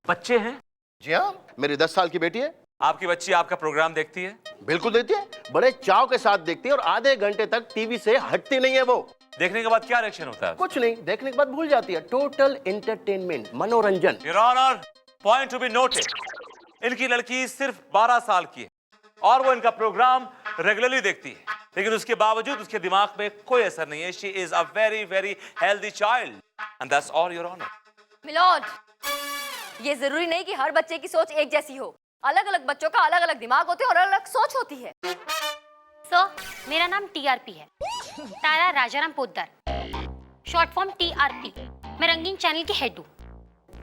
बच्चे हैं? जी हाँ, मेरी 10 साल की बेटी है। आपकी बच्ची आपका प्रोग्राम देखती है? बिल्कुल देखती है, बड़े चाव के साथ देखती है और आधे घंटे तक टीवी से हटती नहीं है वो। देखने के बाद क्या रिएक्शन होता है? कुछ नहीं, देखने के बाद भूल जाती है। टोटल एंटरटेनमेंट, मनोरंजन। Your honour, point to be noted, इनकी लड़की सिर्फ 12 साल की है और वो इनका प्रोग्राम रेगुलरली देखती है, लेकिन उसके बावजूद उसके दिमाग में कोई असर नहीं है। She is a very very healthy child and that's all your honour. Milord, ये जरूरी नहीं कि हर बच्चे की सोच एक जैसी हो। अलग अलग बच्चों का अलग अलग दिमाग होते हैं और अलग अलग सोच होती है। सर, मेरा नाम टीआरपी है, Tara Rajaram Poddar, short form TRP. मैं रंगीन चैनल की हेड हूँ।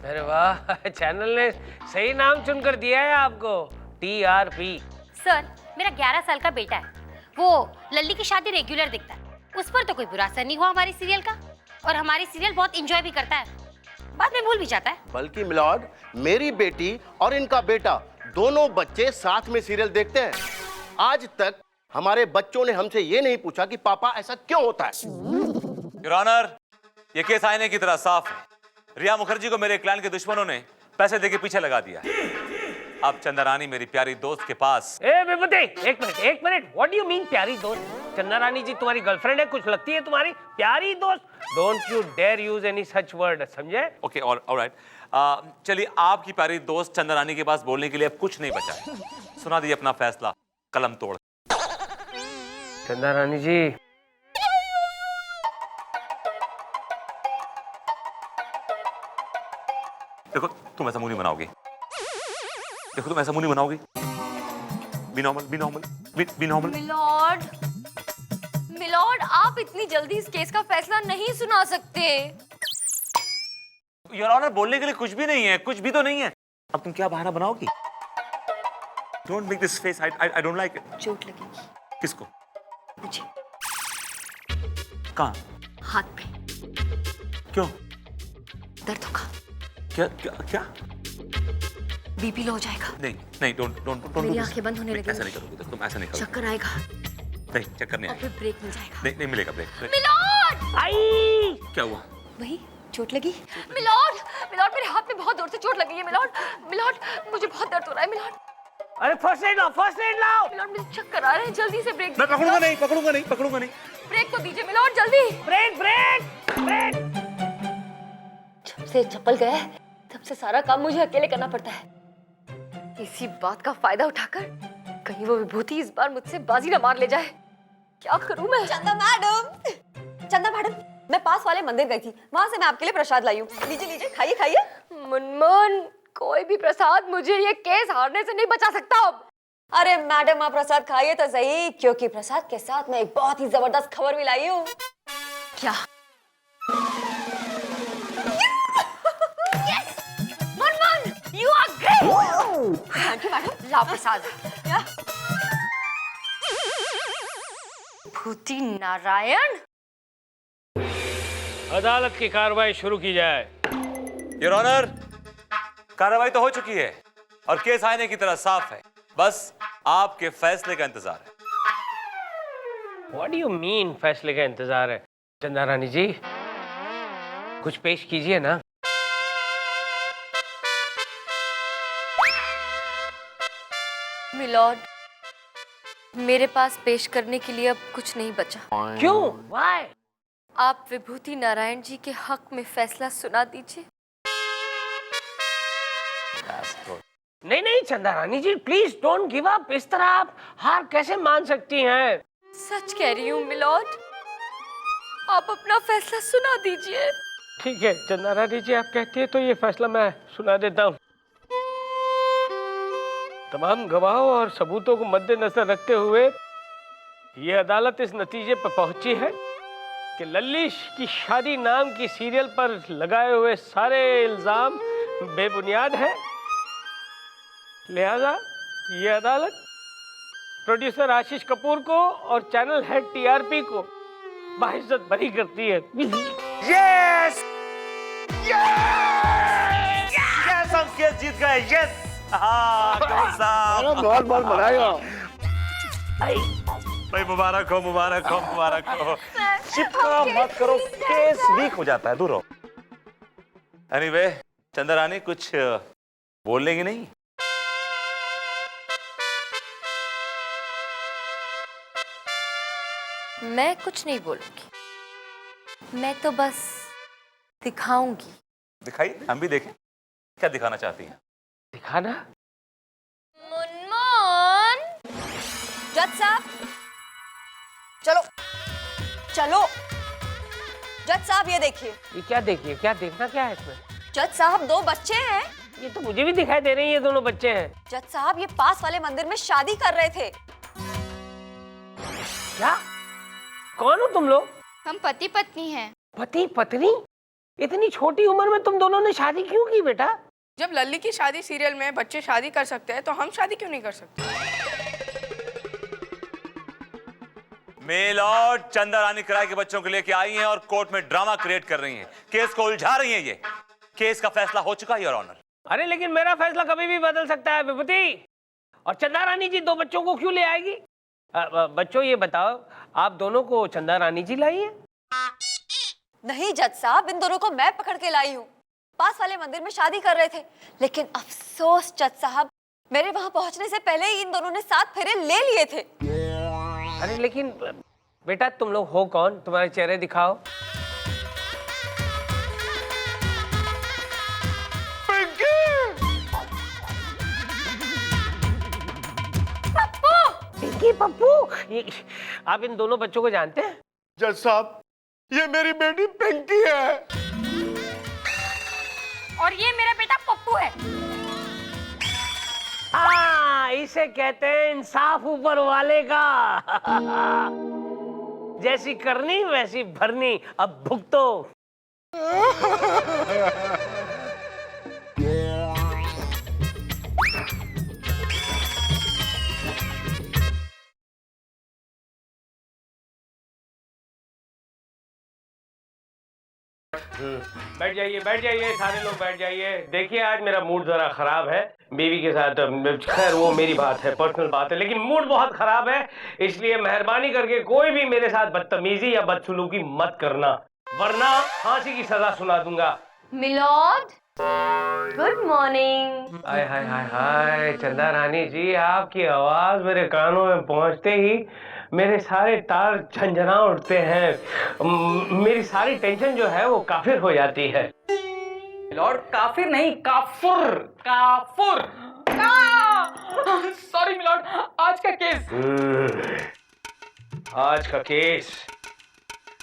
अरे वाह, चैनल ने सही नाम चुनकर दिया है आपको, टीआरपी। सर, मेरा 11 साल का बेटा है, वो लल्ली की शादी रेगुलर देखता है। उस पर तो कोई बुरा असर नहीं हुआ हमारी सीरियल का, और हमारी सीरियल बहुत एंजॉय भी करता है, बाद में भूल भी जाता है। बल्कि मिलॉर्ड, मेरी बेटी और इनका बेटा दोनों बच्चे साथ में सीरियल देखते हैं। आज तक हमारे बच्चों ने हमसे ये नहीं पूछा कि पापा ऐसा क्यों होता है। योर ऑनर, ये केस आईने की तरह साफ है। रिया मुखर्जी को मेरे क्लाइंट के दुश्मनों ने पैसे देके पीछे लगा दिया। अब चंदा रानी मेरी प्यारी दोस्त के पास। ए विभूति, एक minute, what do you mean प्यारी दोस्त? चंदा रानी जी तुम्हारी गर्लफ्रेंड है, कुछ लगती है तुम्हारी प्यारी दोस्त? Don't you dare use any such word, समझे? Okay, alright. चलिए, आपकी प्यारी दोस्त चंदा रानी के पास बोलने के लिए अब कुछ नहीं बचा है। सुना दीजिए अपना फैसला, कलम तोड़। चंदा रानी जी, देखो, तुम ऐसा मुंह नहीं बनाओगी। देखो, तुम ऐसा मुंह नहीं बनाओगी। Be normal, be normal, be normal. Milord, milord, आप इतनी जल्दी इस केस का फैसला नहीं सुना सकते। योर ऑनर, बोलने के लिए कुछ भी नहीं है, कुछ भी तो नहीं है। अब तुम क्या बहाना बनाओगी? Don't make this face, I don't like it. चोट लगेगी। किसको? मुझे। कहाँ? हाथ पे। क्यों? दर्द होगा। क्या क्या क्या? बीपी लो हो जाएगा। नहीं नहीं, डोंट। मेरी आंखें बंद होने लगेंगी। ऐसा नहीं करोगे, तुम ऐसा नहीं करोगे। चक्कर आएगा। नहीं, चक्कर नहीं और आएगा। फिर ब्रेक मिल जाएगा। नहीं मिलेगा ब्रेक। मिलोड! आई! क्या हुआ? वही, चोट लगी। मिलोड, मिलोड, मेरे हाथ में बहुत जोर से चोट लगी है। मिलोड, मिलोड, मुझे बहुत दर्द हो रहा है। मिलोड, अरे फर्स्ट एड लाओ, फर्स्ट एड लाओ। मिलोड, मुझे चक्कर आ रहे हैं, जल्दी से ब्रेक। मैं पकड़ूंगा नहीं, पकड़ूंगा नहीं, पकड़ूंगा नहीं। ब्रेक तो दीजिए मिलोड, जल्दी। Break break break. जब से चप्पल गया है, तब से सारा काम मुझे अकेले करना पड़ता है। इसी बात का फायदा उठाकर कहीं वो विभूति इस बार मुझसे बाजी न मार ले जाए। क्या करूं मैं? चंदा मैडम, मैं पास वाले मंदिर गई थी, वहाँ से मैं आपके लिए प्रसाद लाई हूँ। लीजिए लीजिए, खाइए खाइए। मुनमुन, कोई भी प्रसाद मुझे ये केस हारने से नहीं बचा सकता अब। अरे मैडम, आप प्रसाद खाइए तो सही, क्योंकि प्रसाद के साथ मैं एक बहुत ही जबरदस्त खबर भी लाई हूँ। क्या? Munmun, you are great! Thank you madam. ला प्रसाद। विभूति नारायण, अदालत की कार्रवाई शुरू की जाए। योर ऑनर, कार्रवाई तो हो चुकी है और केस आईने की तरह साफ है। बस आपके फैसले का इंतजार है। What do you mean फैसले का इंतजार है? चंदा रानी जी, कुछ पेश कीजिए ना। मिलॉर्ड, मेरे पास पेश करने के लिए अब कुछ नहीं बचा। क्यों? Why? आप विभूति नारायण जी के हक में फैसला सुना दीजिए। नहीं नहीं चंदा Rani ji, please don't give up. इस तरह आप हार कैसे मान सकती हैं? सच कह रही हूँ मिलॉर्ड, आप अपना फैसला सुना दीजिए। ठीक है चंदा रानी जी, आप कहती है तो ये फैसला मैं सुना देता हूँ। तमाम गवाहों और सबूतों को मद्देनजर रखते हुए ये अदालत इस नतीजे पर पहुंची है कि लल्ली की शादी नाम की सीरियल पर लगाए हुए सारे इल्जाम बेबुनियाद है। लिहाजा ये अदालत प्रोड्यूसर आशीष कपूर को और चैनल हेड टीआरपी को बाइज्जत बरी करती है। यस! यस! हम केस जीत गए। यस! बहुत बहुत बधाई। भाई मुबारक हो, मुबारक हो, मुबारक हो। चिपका मत करो, केस वीक हो जाता है, दूर हो। एनीवे, चंदा रानी कुछ बोल लेंगी नहीं? मैं कुछ नहीं बोलूंगी, मैं तो बस दिखाऊंगी। दिखाइए, हम भी देखें क्या दिखाना चाहती हैं। दिखाना? मुनमुन, जज साहब, चलो चलो। जज साहब ये देखिए। ये क्या देखिए, क्या देखना क्या है इसमें? जज साहब 2 बच्चे हैं। ये तो मुझे भी दिखाई दे रही है, ये दोनों बच्चे हैं। जज साहब ये पास वाले मंदिर में शादी कर रहे थे। क्या? कौन हो तुम लोग? हम पति पत्नी हैं। पति पत्नी? इतनी छोटी उम्र में तुम दोनों ने शादी क्यों की बेटा? जब लल्ली की शादी सीरियल में बच्चे शादी कर सकते हैं तो हम शादी क्यों नहीं कर सकते? मेल और चंदा रानी किराए के बच्चों को लेके आई हैं और कोर्ट में ड्रामा क्रिएट कर रही हैं, केस को उलझा रही हैं। ये केस का फैसला हो चुका है योर ऑनर। अरे लेकिन मेरा फैसला कभी भी बदल सकता है विभूति। और चंदा रानी जी 2 बच्चों को क्यों ले आएगी? बच्चों ये बताओ, आप दोनों को चंदा रानी जी लाई है? नहीं जज साहब, इन दोनों को मैं पकड़ के लाई हूँ। पास वाले मंदिर में शादी कर रहे थे, लेकिन अफसोस जज साहब, मेरे वहां पहुंचने से पहले ही इन दोनों ने 7 फेरे ले लिए थे। अरे लेकिन बेटा तुम लोग हो कौन? तुम्हारे चेहरे दिखाओ। पिंकी पप्पू, आप इन दोनों बच्चों को जानते हैं? जज साहब, ये मेरी बेटी पिंकी है। और ये मेरा बेटा पप्पू है। इसे कहते हैं इंसाफ ऊपर वाले का। जैसी करनी वैसी भरनी, अब भुगतो। बैठ जाइए, बैठ जाइए, सारे लोग बैठ जाइए। देखिए आज मेरा मूड जरा खराब है बीवी के साथ। खैर वो मेरी बात है, पर्सनल बात है, लेकिन मूड बहुत खराब है, इसलिए मेहरबानी करके कोई भी मेरे साथ बदतमीजी या बदसलूकी मत करना, वरना फांसी की सजा सुना दूंगा। Milord, good morning. Hi hi hi hi, Chanda Rani जी आपकी आवाज मेरे कानों में पहुंचते ही मेरे सारे तार झंझना उठते हैं। मेरी सारी टेंशन जो है वो काफिर हो जाती है। लॉर्ड काफिर नहीं, काफुर, काफुर। सॉरी मिलॉर्ड, आज का केस। आज का केस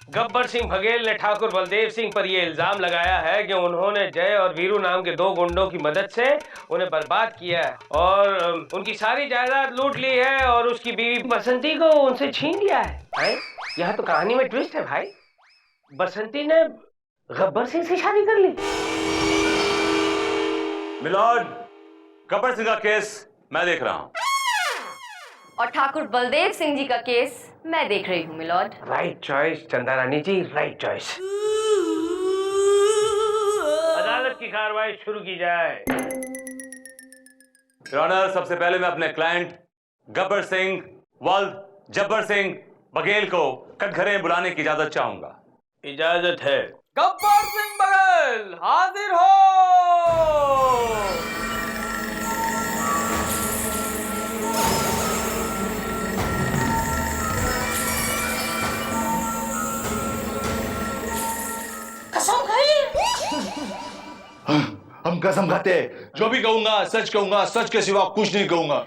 गब्बर सिंह बघेल ने ठाकुर बलदेव सिंह पर यह इल्जाम लगाया है कि उन्होंने जय और वीरू नाम के 2 गुंडों की मदद से उन्हें बर्बाद किया है और उनकी सारी जायदाद लूट ली है और उसकी बीवी बसंती को उनसे छीन लिया है। यहाँ तो कहानी में ट्विस्ट है भाई। बसंती ने गब्बर सिंह से शादी कर ली। मिलॉर्ड, गब्बर सिंह का केस मैं देख रहा हूँ और ठाकुर बलदेव सिंह जी का केस मैं देख रही हूँ मिलॉर्ड। राइट चॉइस चंदा रानी जी, राइट चॉइस। अदालत की कार्रवाई शुरू की जाए। योर ऑनर, सबसे पहले मैं अपने क्लाइंट गब्बर सिंह वल्द जब्बर सिंह बघेल को कटघरे में बुलाने की इजाजत चाहूंगा। इजाजत है। गब्बर सिंह बघेल हाजिर हो। कसम खाई। हम कसम खाते हैं, जो भी कहूंगा सच कहूंगा, सच के सिवा कुछ नहीं कहूंगा।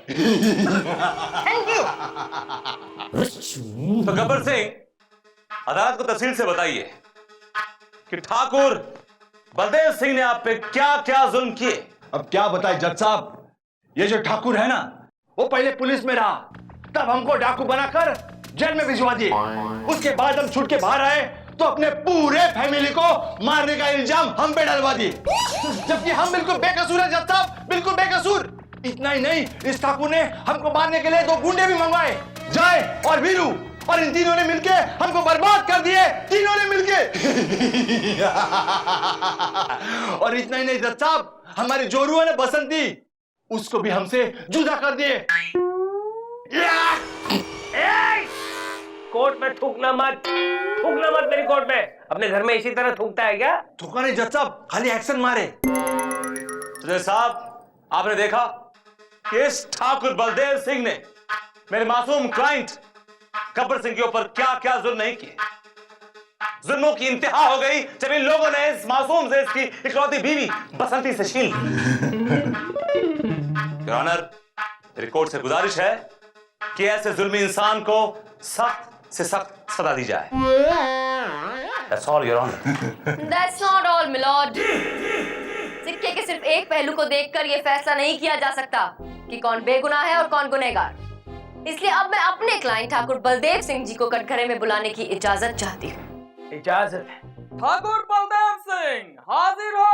तो गब्बर सिंह, अदालत को तफसील से बताइए कि ठाकुर बलदेव सिंह ने आप पे क्या क्या जुल्म किए। अब क्या बताए जज साहब, ये जो ठाकुर है ना, वो पहले पुलिस में रहा, तब हमको डाकू बनाकर जेल में भिजवा दिए। उसके बाद हम छूट के बाहर आए तो अपने पूरे फैमिली को मारने का इल्जाम हम पे डलवा दिए, जबकि हम बिल्कुल बेकसूर है जज साहब, बिल्कुल बेकसूर। इतना ही नहीं, इस ठाकुर ने हमको मारने के लिए 2 गुंडे भी मंगवाए, जय और वीरू, और इन तीनों ने मिलके हमको बर्बाद कर दिए, तीनों ने मिलके। और इतना ही नहीं जज साहब, हमारी जोरू है ना बसंती, उसको भी हमसे जुदा कर दिए। कोर्ट में थूकना मत, थूकना मत मेरी कोर्ट में। अपने घर में इसी तरह थूकता है क्या? थूका नहीं जज साहब, खाली एक्शन मारे। तो साहब, आपने देखा कि इस ठाकुर बलदेव सिंह ने मेरे मासूम क्लाइंट गब्बर सिंह के ऊपर क्या क्या जुल्म नहीं किए। जुल्मों की इंतहा हो गई जब इन लोगों ने इस मासूम से इसकी इकलौती बीवी बसंती से छीन योर ऑनर, मेरी कोर्ट से गुजारिश है कि ऐसे जुल्मी इंसान को सख्त से सख्त सजा दी जाए। That's all, Your Honor. That's not all, milord. सिक्के के सिर्फ एक पहलू को देखकर यह फैसला नहीं किया जा सकता कि कौन बेगुनाह है और कौन गुनहगार। इसलिए अब मैं अपने क्लाइंट ठाकुर बलदेव सिंह जी को कटघरे में बुलाने की इजाजत चाहती हूँ। इजाजत। ठाकुर बलदेव सिंह हाजिर हो।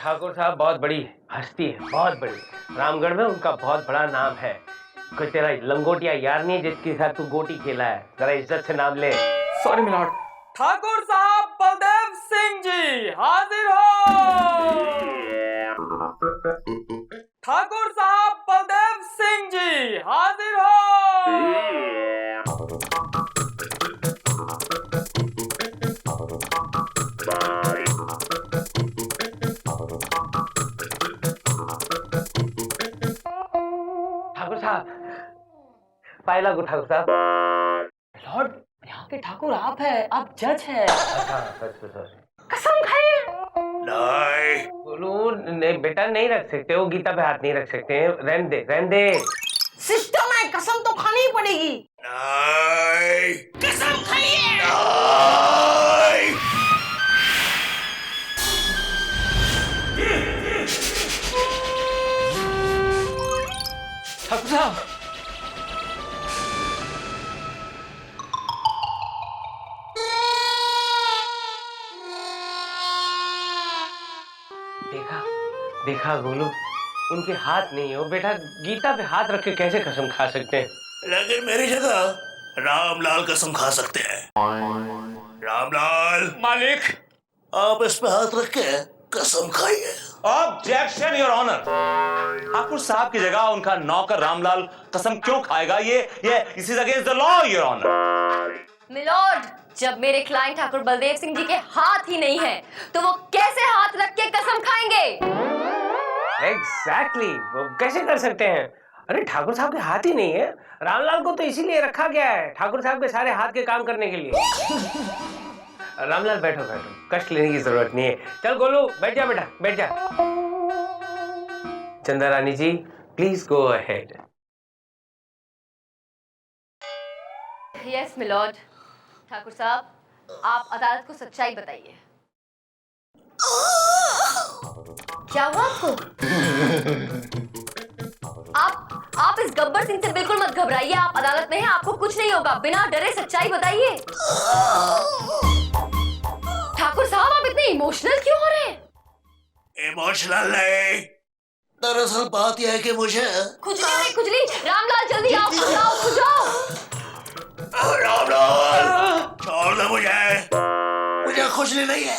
ठाकुर साहब बहुत बड़ी हस्ती है, बहुत बड़ी। रामगढ़ में उनका बहुत बड़ा नाम है। कोई तेरा लंगोटिया यार नहीं है जिसके साथ तू गोटी खेला है? जरा इज्जत से नाम ले। Sorry milord. ठाकुर साहब बलदेव सिंह जी हाजिर हो। ठाकुर साहब बलदेव सिंह जी हाजिर हो। ठाकुर साहब, पायला को ठाकुर साहब। लॉर्ड, यहाँ के ठाकुर आप है, आप जज है। कसम खाइए। नहीं बोलो, नहीं बेटा, नहीं रख सकते हो, गीता पे हाथ नहीं रख सकते हैं। रहने दे, रहने दे। सिस्टम है, कसम तो खानी ही पड़ेगी। नहीं, कसम खाइए। नहीं। ठाकुर साहब, देखा देखा गोलू, उनके हाथ नहीं हो बेटा। गीता पे हाथ रख के कैसे कसम खा सकते हैं? लेकिन मेरी जगह रामलाल कसम खा सकते हैं। रामलाल मालिक, आप इस पे हाथ रख के कसम खाइए। Objection your honour. ठाकुर साहब की जगह उनका नौकर रामलाल कसम क्यों खाएगा? ये this is against the law your honour. Milord, जब मेरे क्लाइंट ठाकुर बलदेव सिंह जी के हाथ ही नहीं है तो वो कैसे हाथ रख के कसम खाएंगे? एग्जैक्टली, वो कैसे कर सकते हैं? अरे ठाकुर साहब के हाथ ही नहीं है। रामलाल को तो इसीलिए रखा गया है, ठाकुर साहब के सारे हाथ के काम करने के लिए। रामलाल बैठो बैठो, कष्ट लेने की जरूरत नहीं है। चल गोलू, बैठ जा बेटा, बैठ जा। Chanda Rani ji, please go ahead. Yes milord. Thakur साहब, आप अदालत को सच्चाई बताइए। क्या हुआ आपको? आप इस गब्बर सिंह से बिल्कुल मत घबराइए। आप अदालत में हैं, आपको कुछ नहीं होगा। बिना डरे सच्चाई बताइए। ठाकुर साहब, आप इतने इमोशनल क्यों हो रहे हैं? इमोशनल नहीं, दरअसल बात यह है कि मुझे खुजली नहीं, खुजली। रामलाल जल्दी आओ, खुजाओ खुजाओ। रामलाल छोड़ दो मुझे खुजली नहीं है।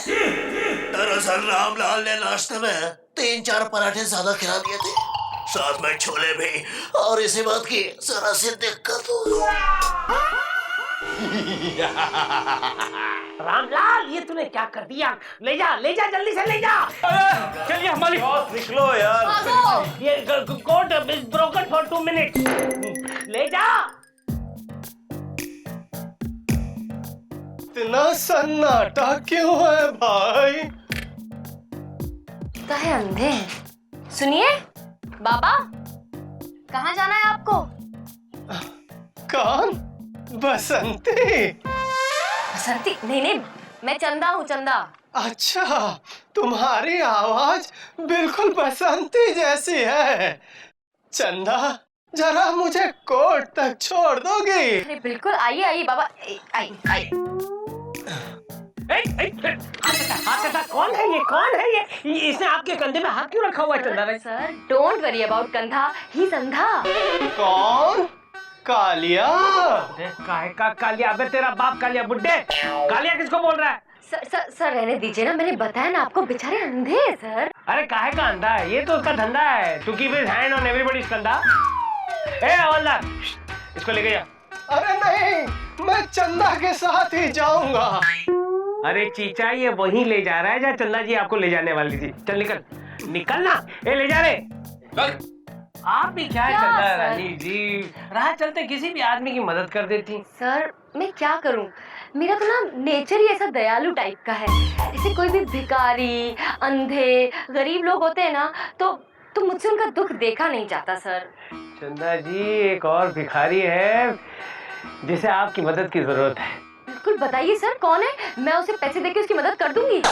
दरअसल रामलाल ने नाश्ते में 3-4 पराठे ज्यादा खिला दिए थे, साथ में छोले भी, और इसी बात की जरा सी दिक्कत हो। रामलाल, ये तूने क्या कर दिया? ले जा जल्दी से ले जा। चलिए हमारी निकलो यार। ये court is broken for 2 minutes. ले जा। इतना सन्नाटा क्यों है भाई? काहे अंधे हैं? सुनिए बाबा, कहाँ जाना है आपको? कौन? बसंती? बसंती? नहीं, मैं चंदा हूँ, चंदा। अच्छा, तुम्हारी आवाज बिल्कुल बसंती जैसी है। चंदा, जरा मुझे कोर्ट तक छोड़ दोगी? अरे बिल्कुल, आइए बाबा, आइए। कौन है ये? इसने आपके कंधे में हाथ क्यों रखा हुआ है चंदा? सर, डोंट वरी अबाउट कंधा, ही इज अंधा। कौन? कालिया? काहे का कालिया? अबे तेरा बाप कालिया, बुड्ढे। कालिया किसको बोल रहा है? सर रहने दीजिए ना, मैंने बताया ना आपको, बेचारे अंधे हैं सर। अरे काहे का अंधा है? ये तो उसका धंधा है, to keep his hand on everybody's कंधा। ए हवलदार, इसको लेके जा। अरे नहीं, मैं चंदा के साथ ही जाऊंगा। अरे चीचा, ये वहीं ले जा रहा है जहाँ चंदा जी आपको ले जाने वाली थी। चल निकल ना। ए ले जा रे। आप भी क्या क्या, चंदा सर? रानी जी, राह चलते किसी भी आदमी की मदद कर देती। सर मैं क्या करूं, मेरा तो ना नेचर ही ऐसा दयालु टाइप का है। जैसे कोई भी भिखारी, अंधे, गरीब लोग होते हैं ना, तो मुझसे उनका दुख देखा नहीं जाता सर। चंदा जी, एक और भिखारी है जिसे आपकी मदद की जरूरत है। बिल्कुल बताइए सर, कौन है? मैं उसे पैसे देके उसकी मदद कर दूंगी।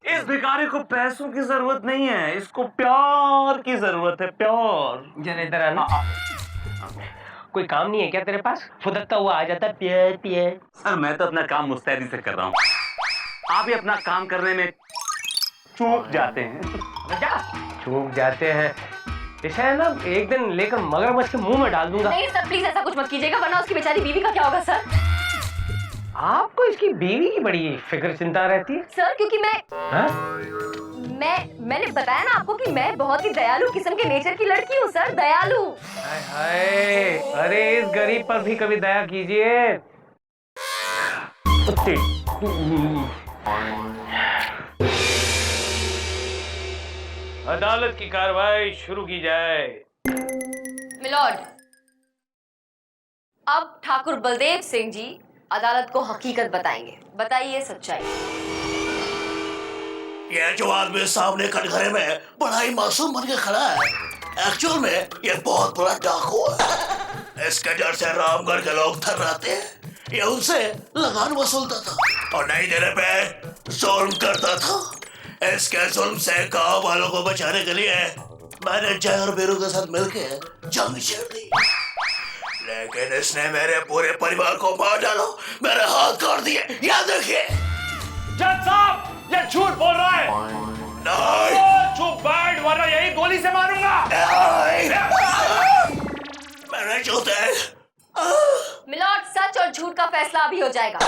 इस भिखारी को पैसों की जरूरत नहीं है, इसको प्यार की जरूरत है, प्यार। जरा इधर आना। कोई काम नहीं है क्या तेरे पास? फुदकता हुआ आ जाता है, प्यार प्यार। सर मैं तो अपना काम मुस्तैदी से कर रहा हूँ, आप ही अपना काम करने में चूक जाते हैं। चूक जाते हैं इसे है ना, एक दिन लेकर मगरमच्छ के मुंह में डाल दूंगा। नहीं सर प्लीज ऐसा कुछ मत कीजिएगा, वरना उसकी बेचारी बीवी का क्या होगा सर? आपको इसकी बीवी की बड़ी फिक्र चिंता रहती है सर क्योंकि हाँ? मैंने बताया ना आपको कि मैं बहुत ही दयालु किस्म के नेचर की लड़की हूँ सर, दयालु। हाय हाय, अरे इस गरीब पर भी कभी दया कीजिए। अदालत की कार्रवाई शुरू की जाए। मिलॉर्ड, अब ठाकुर बलदेव सिंह जी अदालत को हकीकत बताएंगे। बताइए सच्चाई। ये जो आदमी सामने कटघरे में बड़ा ही मासूम बन के खड़ा है, एक्चुअल में ये बहुत बड़ा डाकू है। इसके डर से रामगढ़ के लोग थर्राते हैं। ये उनसे लगान वसूलता था और नहीं देने पे जुल्म करता था। इसके जुल्म से गांव वालों को बचाने के लिए मैंने जय और वीरू के साथ मिलके जंग छेड़ दी, लेकिन इसने मेरे पूरे परिवार को मार डाला, मेरे हाथ काट दिए। याद रखिए। जज साहब, ये झूठ बोल रहा है। नहीं, चुप बैठ वरना यही गोली से मारूंगा। मेरे जूते। मिलॉर्ड, सच और झूठ का फैसला अभी हो जाएगा।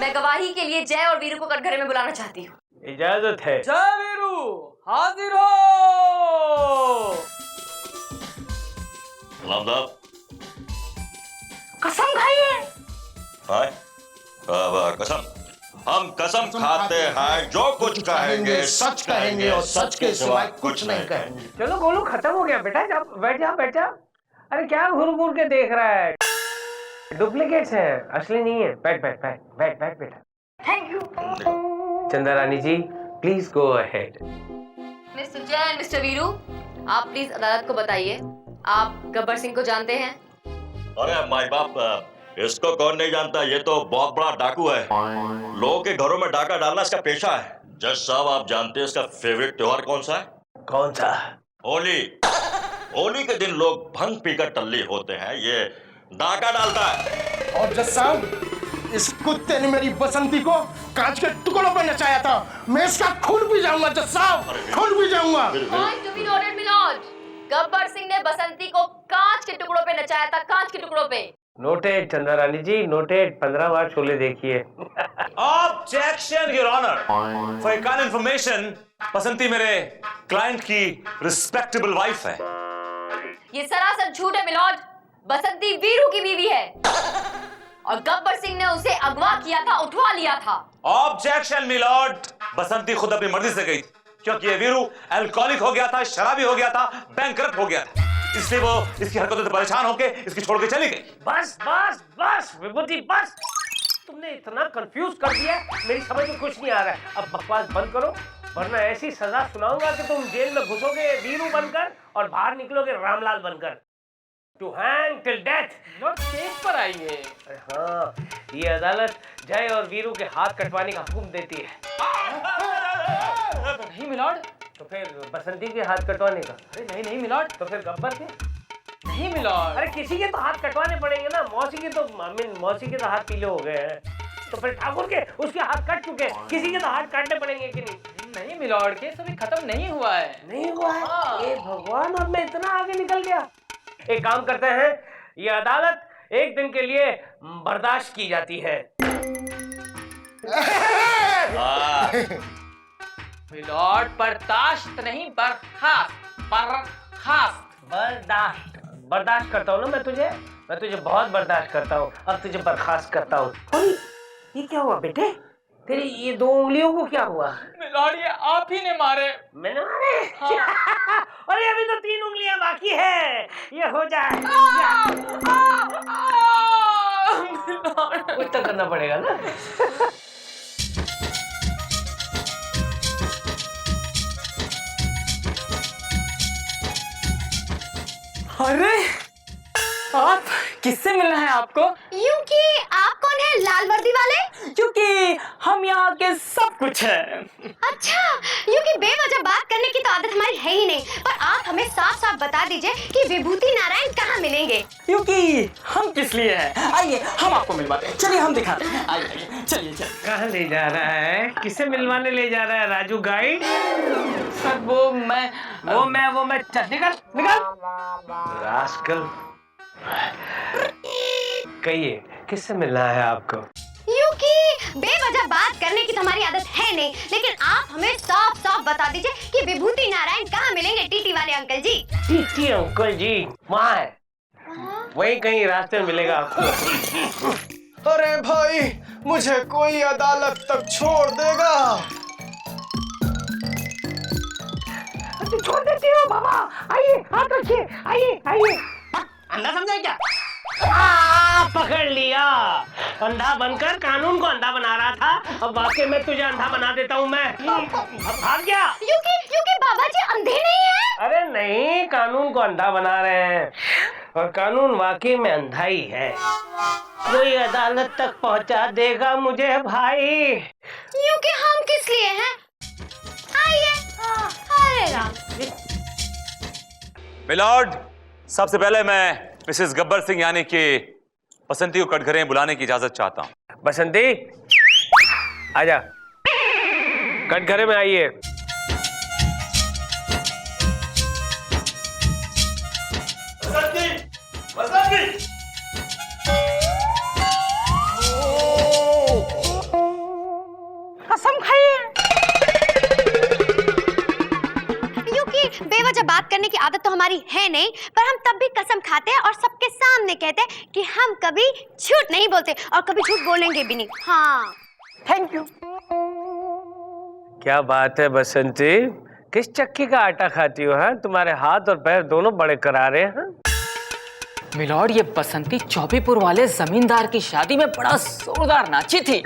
मैं गवाही के लिए जय और वीरू को कटघरे में बुलाना चाहती हूँ। इजाजत है। जय वीरू, हाजिर हो। सलाम साहब। कसम खाइए। कसम, हम कसम खाते हैं जो कुछ कहेंगे सच कहेंगे और सच के सिवाय कुछ नहीं कहेंगे। चलो गोलू खत्म हो गया बेटा, जा बैठ जा बैठ जा। अरे क्या घूर घूर के देख रहा है? डुप्लीकेट्स है, असली नहीं है। बैठ बैठ बैठ बैठ बैठ बेटा। Thank you. चंदा Rani ji please go ahead. Mister जय, मिस्टर वीरू, आप प्लीज अदालत को बताइए, आप गब्बर सिंह को जानते हैं? अरे माई बाप, इसको कौन नहीं जानता, ये तो बहुत बड़ा डाकू है। लोगों के घरों में डाका डालना इसका पेशा है। जज साहब, आप जानते हैं इसका फेवरेट त्योहार कौन सा है? कौन सा? होली। होली के दिन लोग भंग पीकर टल्ली होते हैं, ये डाका डालता है। और जज साहब, इस कुत्ते ने मेरी बसंती को कांच के टुकड़ों पे नचाया था। मैं इसका खून पी जाऊंगा जज साहब, खून पी जाऊंगा। Point to be noted milord, Gabbar Singh ने बसंती को कांच के टुकड़ों पे नचाया था, कांच के टुकड़ों पे। नोटेड चंदा रानी जी, नोटेड। 15 बार शोले देखिए। Objection your honour. For your kind information, Basanti मेरे क्लाइंट की रिस्पेक्टेबल वाइफ है। ये सरासर झूठ है मिलॉर्ड। बसंती वीरू की बीवी है और गब्बर सिंह ने उसे अगवा किया था, उठवा लिया था। ऑब्जेक्शन मिलॉर्ड, बसंती खुद अपनी मर्जी से गई थी, क्योंकि ये वीरू अल्कोहलिक हो गया था, शराबी हो गया था, बैंकरप्ट हो गया था, इसलिए वो इसकी हरकतों से परेशान होकर इसकी छोड़ के चली गई। बस बस बस विभूति बस, तुमने इतना कंफ्यूज कर दिया, मेरी समझ में कुछ नहीं आ रहा है। अब बकवास बंद करो, वरना ऐसी सजा सुनाऊंगा कि तुम जेल में घुसोगे वीरू बनकर और बाहर निकलोगे रामलाल बनकर। To hang till death. Case पर आएंगे। हाँ, ये अदालत जय और वीरू के हाथ कटवाने का हुक्म देती है। नहीं मिलॉर्ड। तो फिर बसंती के हाथ कटवाने का? अरे नहीं नहीं मिलॉर्ड। तो फिर गब्बर के? नहीं मिलॉर्ड। अरे किसी के तो हाथ कटवाने पड़ेंगे ना। मौसी के तो मौसी के तो हाथ पीले हो गए हैं, तो फिर ठाकुर के उसके हाथ कट चुके हैं, किसी के तो हाथ काटने पड़ेंगे कि नहीं? नहीं मिलॉर्ड, केस अभी खत्म नहीं हुआ है। नहीं हुआ है? ए भगवान, अब मैं इतना आगे निकल गया। एक काम करते हैं, ये अदालत एक दिन के लिए बर्दाश्त की जाती है। मिलॉर्ड, बर्दाश्त नहीं, बर्खास्त। बर्खास्त। बर्दाश्त करता हूँ ना मैं तुझे बहुत बर्दाश्त करता हूँ। अब तुझे बर्खास्त करता हूँ। ये क्या हुआ बेटे? तेरी ये 2 उंगलियों को क्या हुआ? मिलॉर्ड ये आप ही ने मारे। मैंने मारे? अरे अभी तो 3 उंगलियां बाकी है, ये हो जाए। कुछ तो करना पड़ेगा ना। अरे आप किससे मिलना है आपको? यूं कि आप कौन है लाल वर्दी वाले? क्योंकि हम यहाँ के सब कुछ है। अच्छा, यूं कि बेवजह बात करने की तो आदत हमारी है ही नहीं, पर आप हमें साफ साफ बता दीजिए कि विभूति नारायण कहाँ मिलेंगे? क्योंकि हम किस लिए हैं? आइए हम आपको मिलवाते हैं, चलिए हम दिखाते हैं। आइए चलिए चलिए। कहाँ ले जा रहा है? किसे मिलवाने ले जा रहा है राजू गाइड? सर वो मैं चल निकल रास्कल। कहिए किससे मिलना है आपको? यूं कि बेवजह बात करने की तो हमारी आदत है नहीं, लेकिन आप हमें साफ साफ बता दीजिए कि विभूति नारायण कहाँ मिलेंगे? टीटी वाले अंकल जी। टीटी अंकल जी वहाँ है, वहीं कहीं रास्ते में मिलेगा आपको। अरे भाई, मुझे कोई अदालत तक छोड़ देगा? छोड़ देती हो बाबा, आइए हाथ रखिए, आइए आइए। अंधा समझा क्या? पकड़ लिया। अंधा बनकर कानून को अंधा बना रहा था, अब वाकई में तुझे अंधा बना देता हूँ मैं। अब भाग गया। यूं कि बाबा जी अंधे नहीं है। अरे नहीं, कानून को अंधा बना रहे हैं और कानून वाकई में अंधा ही है। कोई अदालत तक पहुंचा देगा मुझे भाई। यूं कि हम किस लिए हैं? आइए। अरे राम। मिलॉर्ड, सबसे पहले मैं मिसेस गब्बर सिंह यानी कि बसंती को कटघरे बुलाने की इजाजत चाहता हूं। बसंती आजा, कटघरे में आइए। कसम खाइए। यूं कि बेवजह बात करने की आदत तो हमारी है नहीं, पर हम तब भी कसम खाते हैं और सबके सामने कहते हैं कि हम कभी झूठ नहीं बोलते और कभी झूठ बोलेंगे भी नहीं। हाँ, थैंक यू। क्या बात है बसंती, किस चक्की का आटा खाती हो? है तुम्हारे हाथ और पैर दोनों बड़े करारे हैं। मिलॉर्ड ये बसंती चौबीपुर वाले जमींदार की शादी में बड़ा जोरदार नाची थी।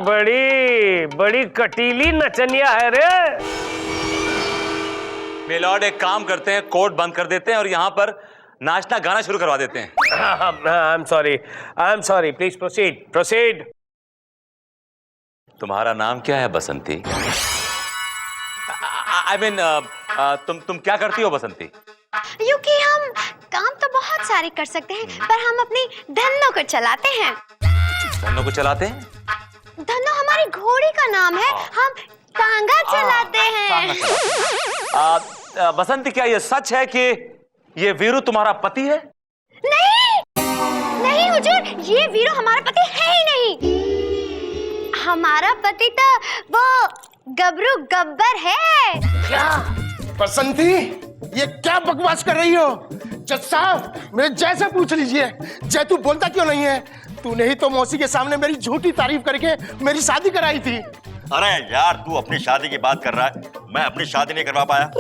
बड़ी बड़ी कटीली नचनिया है रे। मिलॉर्ड एक काम करते हैं, कोर्ट बंद कर देते हैं और यहाँ पर नाचना गाना शुरू करवा देते हैं। I am sorry, please proceed. तुम्हारा नाम क्या है बसंती? आई मीन तुम क्या करती हो बसंती? यूं कि हम काम तो बहुत सारे कर सकते हैं, पर हम अपनी धन्नो को चलाते हैं। धन्नो को चलाते हैं? धन्नो हमारी घोड़ी का नाम है, हम टांगा चलाते हैं। बसंती, क्या ये सच है कि ये वीरू तुम्हारा पति है? नहीं हुजूर, ये वीरू हमारा पति है ही नहीं। हमारा पति तो वो गबरू गब्बर है। क्या बसंती, ये क्या बकवास कर रही हो? जज साहब, मेरे जैसे पूछ लीजिए, जय तू बोलता क्यों नहीं है? तूने ही तो मौसी के सामने मेरी झूठी तारीफ करके मेरी शादी कराई थी। अरे यार, तू अपनी शादी की बात कर रहा है, मैं अपनी शादी नहीं करवा पाया।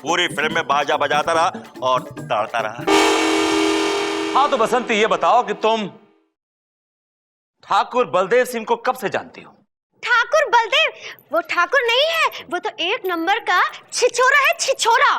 पूरी फिल्म में बाजा बजाता रहा और दौड़ता रहा। हाँ तो बसंती ये बताओ कि तुम ठाकुर बलदेव सिंह को कब से जानती हो? ठाकुर बलदेव? वो ठाकुर नहीं है, वो तो 1 नंबर का छिछोरा है, छिछोरा।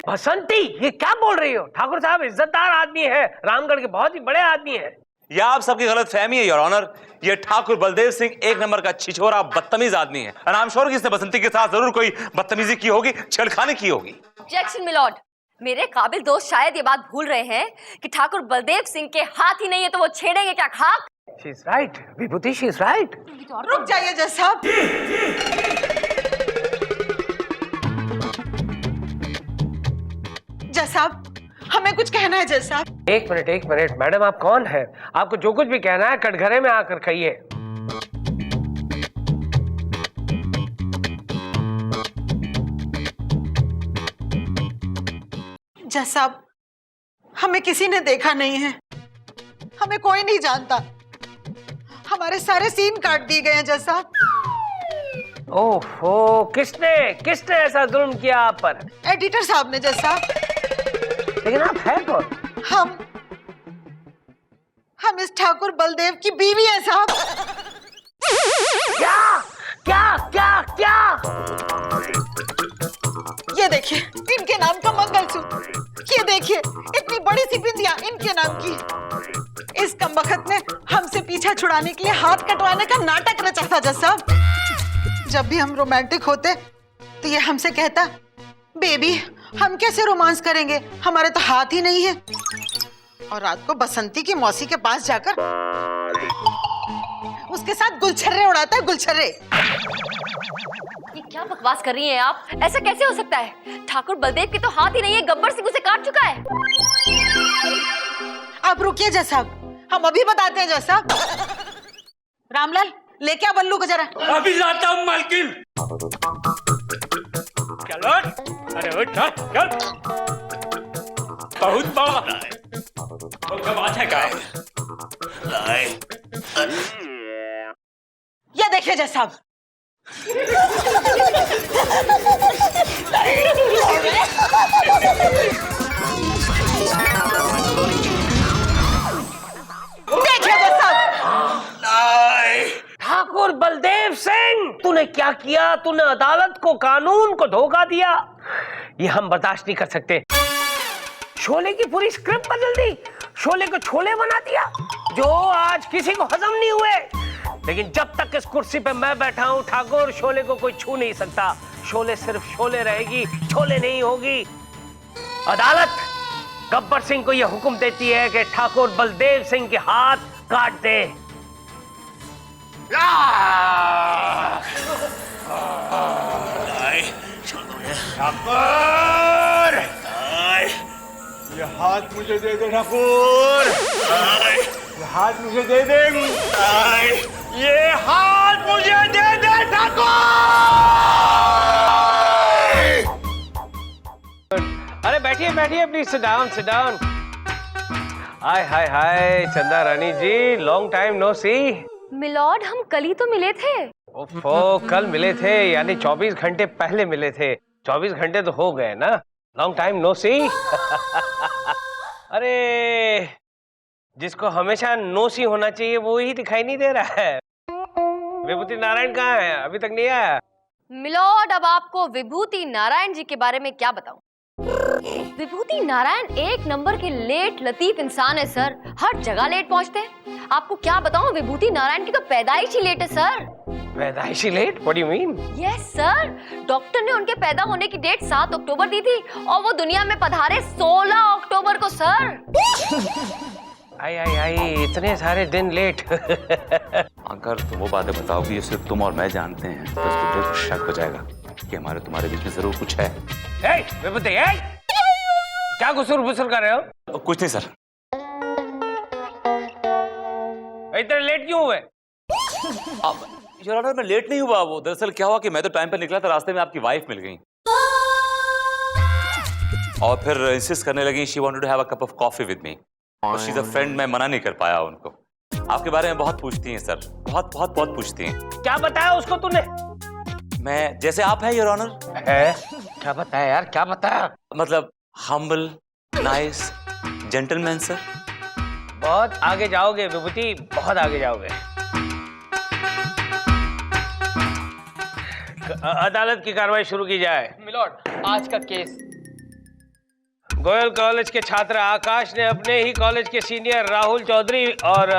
बसंती ये क्या बोल रही हो? ठाकुर साहब इज्जतदार आदमी है, रामगढ़ के बहुत ही बड़े आदमी है। या आप सबकी गलतफहमी है योर ऑनर। ये ठाकुर बलदेव सिंह 1 नंबर का छिछोरा बदतमीज आदमी है। और आई एम श्योर कि इसने बसंती के साथ जरूर कोई बदतमीजी की होगी, छेड़खानी की होगी। ऑब्जेक्शन मिलॉर्ड, मेरे काबिल दोस्त शायद ये बात भूल रहे हैं कि ठाकुर बलदेव सिंह के हाथ ही नहीं है तो वो छेड़ेंगे क्या खाक? She is right, Vibhuti, she is right. रुक जाइए जज साहब। जज साहब, हमें कुछ कहना है जज साहब। एक मिनट मैडम, आप कौन है? आपको जो कुछ भी कहना है कटघरे में आकर कहिए। जज साहब, हमें किसी ने देखा नहीं है, हमें कोई नहीं जानता। हमारे सारे सीन काट दिए गए हैं जज साहब। ओहो, किसने किसने ऐसा जुल्म किया आप पर? एडिटर साहब ने जज साहब। लेकिन आप है कौन? हम इस ठाकुर बलदेव की बीवी हैं साहब। क्या क्या क्या क्या? ये देखिए इनके नाम का मंगलसूत्र, ये देखिए इतनी बड़ी सी बिंदिया इनके नाम की। इस कमबख्त ने हमसे पीछा छुड़ाने के लिए हाथ कटवाने का नाटक रचा था जज साहब। जब भी हम रोमांटिक होते तो ये हमसे कहता, बेबी हम कैसे रोमांस करेंगे, हमारे तो हाथ ही नहीं है। और रात को बसंती की मौसी के पास जाकर उसके साथ गुलछर्रे उड़ाता है, गुलछर्रे। ये क्या बकवास कर रही हैं आप? ऐसा कैसे हो सकता है? ठाकुर बलदेव के तो हाथ ही नहीं है, गब्बर सिंह उसे काट चुका है। आप रुकिए जज साहब, हम अभी बताते हैं जज साहब। रामलाल लेके आ बल्लू को जरा। अभी लाता हूँ मालकिन। चलो, अरे उठ चल। बहुत बड़ा है। क्या बात है क्या? ये देखिए जज साहब। देखिए जज साहब। ठाकुर बलदेव सिंह, तूने क्या किया? तूने अदालत को, कानून को धोखा दिया। ये हम बर्दाश्त नहीं कर सकते। शोले की पूरी स्क्रिप्ट बदल दी, शोले को छोले बना दिया जो आज किसी को हजम नहीं हुए। लेकिन जब तक इस कुर्सी पे मैं बैठा हूं ठाकुर, शोले को कोई छू नहीं सकता। शोले सिर्फ शोले रहेगी, छोले नहीं होगी। अदालत गब्बर सिंह को यह हुक्म देती है कि ठाकुर बलदेव सिंह के हाथ काट दे। ठाकुर, ये हाथ मुझे दे दे ठाकुर। ये हाथ मुझे दे दे। ये हाथ मुझे दे दे ठाकुर। अरे बैठिए बैठिए, please sit down sit down. Hi hi hi Chanda Rani ji, long time no see. Milord हम कल ही तो मिले थे। ओफो, कल मिले थे यानी 24 घंटे पहले मिले थे। 24 घंटे तो हो गए ना, लॉन्ग टाइम नो सी। अरे जिसको हमेशा नो सी होना चाहिए वो ही दिखाई नहीं दे रहा है। विभूति नारायण कहाँ है? अभी तक नहीं आया। मिलॉर्ड अब आपको विभूति नारायण जी के बारे में क्या बताऊं? विभूति नारायण एक नंबर के लेट लतीफ इंसान है सर, हर जगह लेट पहुंचते हैं। आपको क्या बताऊं, विभूति नारायण की तो पैदाइश ही लेट है सर। पैदाइशी late? What do you mean? Yes sir, doctor ने उनके पैदा होने की डेट 7 अक्टूबर दी थी और वो दुनिया में पधारे 16 अक्टूबर को सर। आई आई आई, इतने सारे दिन लेट। अगर तुम वो बातें बताओगी ये सिर्फ तुम और मैं जानते हैं तो इस बुड्ढे को शक हो जाएगा कि हमारे तुम्हारे बीच में जरूर कुछ है। विभूति, क्या गुसुर फुसुर कर रहे हो? कुछ नहीं सर। इतने लेट क्यों हुए? योर ऑनर, मैं लेट नहीं हुआ। वो दरअसल क्या हुआ कि मैं तो टाइम पर निकला था, रास्ते में आपकी वाइफ मिल गई और फिर इंसिस्ट करने लगी, she wanted to have a cup of coffee with me. और शी इज अ फ्रेंड, मैं मना नहीं कर पाया उनको। आपके बारे में बहुत पूछती हैं सर, बहुत बहुत बहुत पूछती हैं। क्या बताया उसको तूने? मैं जैसे आप हैं योर ऑनर। है? क्या बताया यार, क्या बताया? मतलब हम्बल, नाइस, जेंटलमैन सर। बहुत आगे जाओगे विभूति, बहुत आगे जाओगे। अदालत की कार्रवाई शुरू की जाए। मिलॉर्ड, आज का केस गोयल कॉलेज के छात्र आकाश ने अपने ही कॉलेज के सीनियर राहुल चौधरी और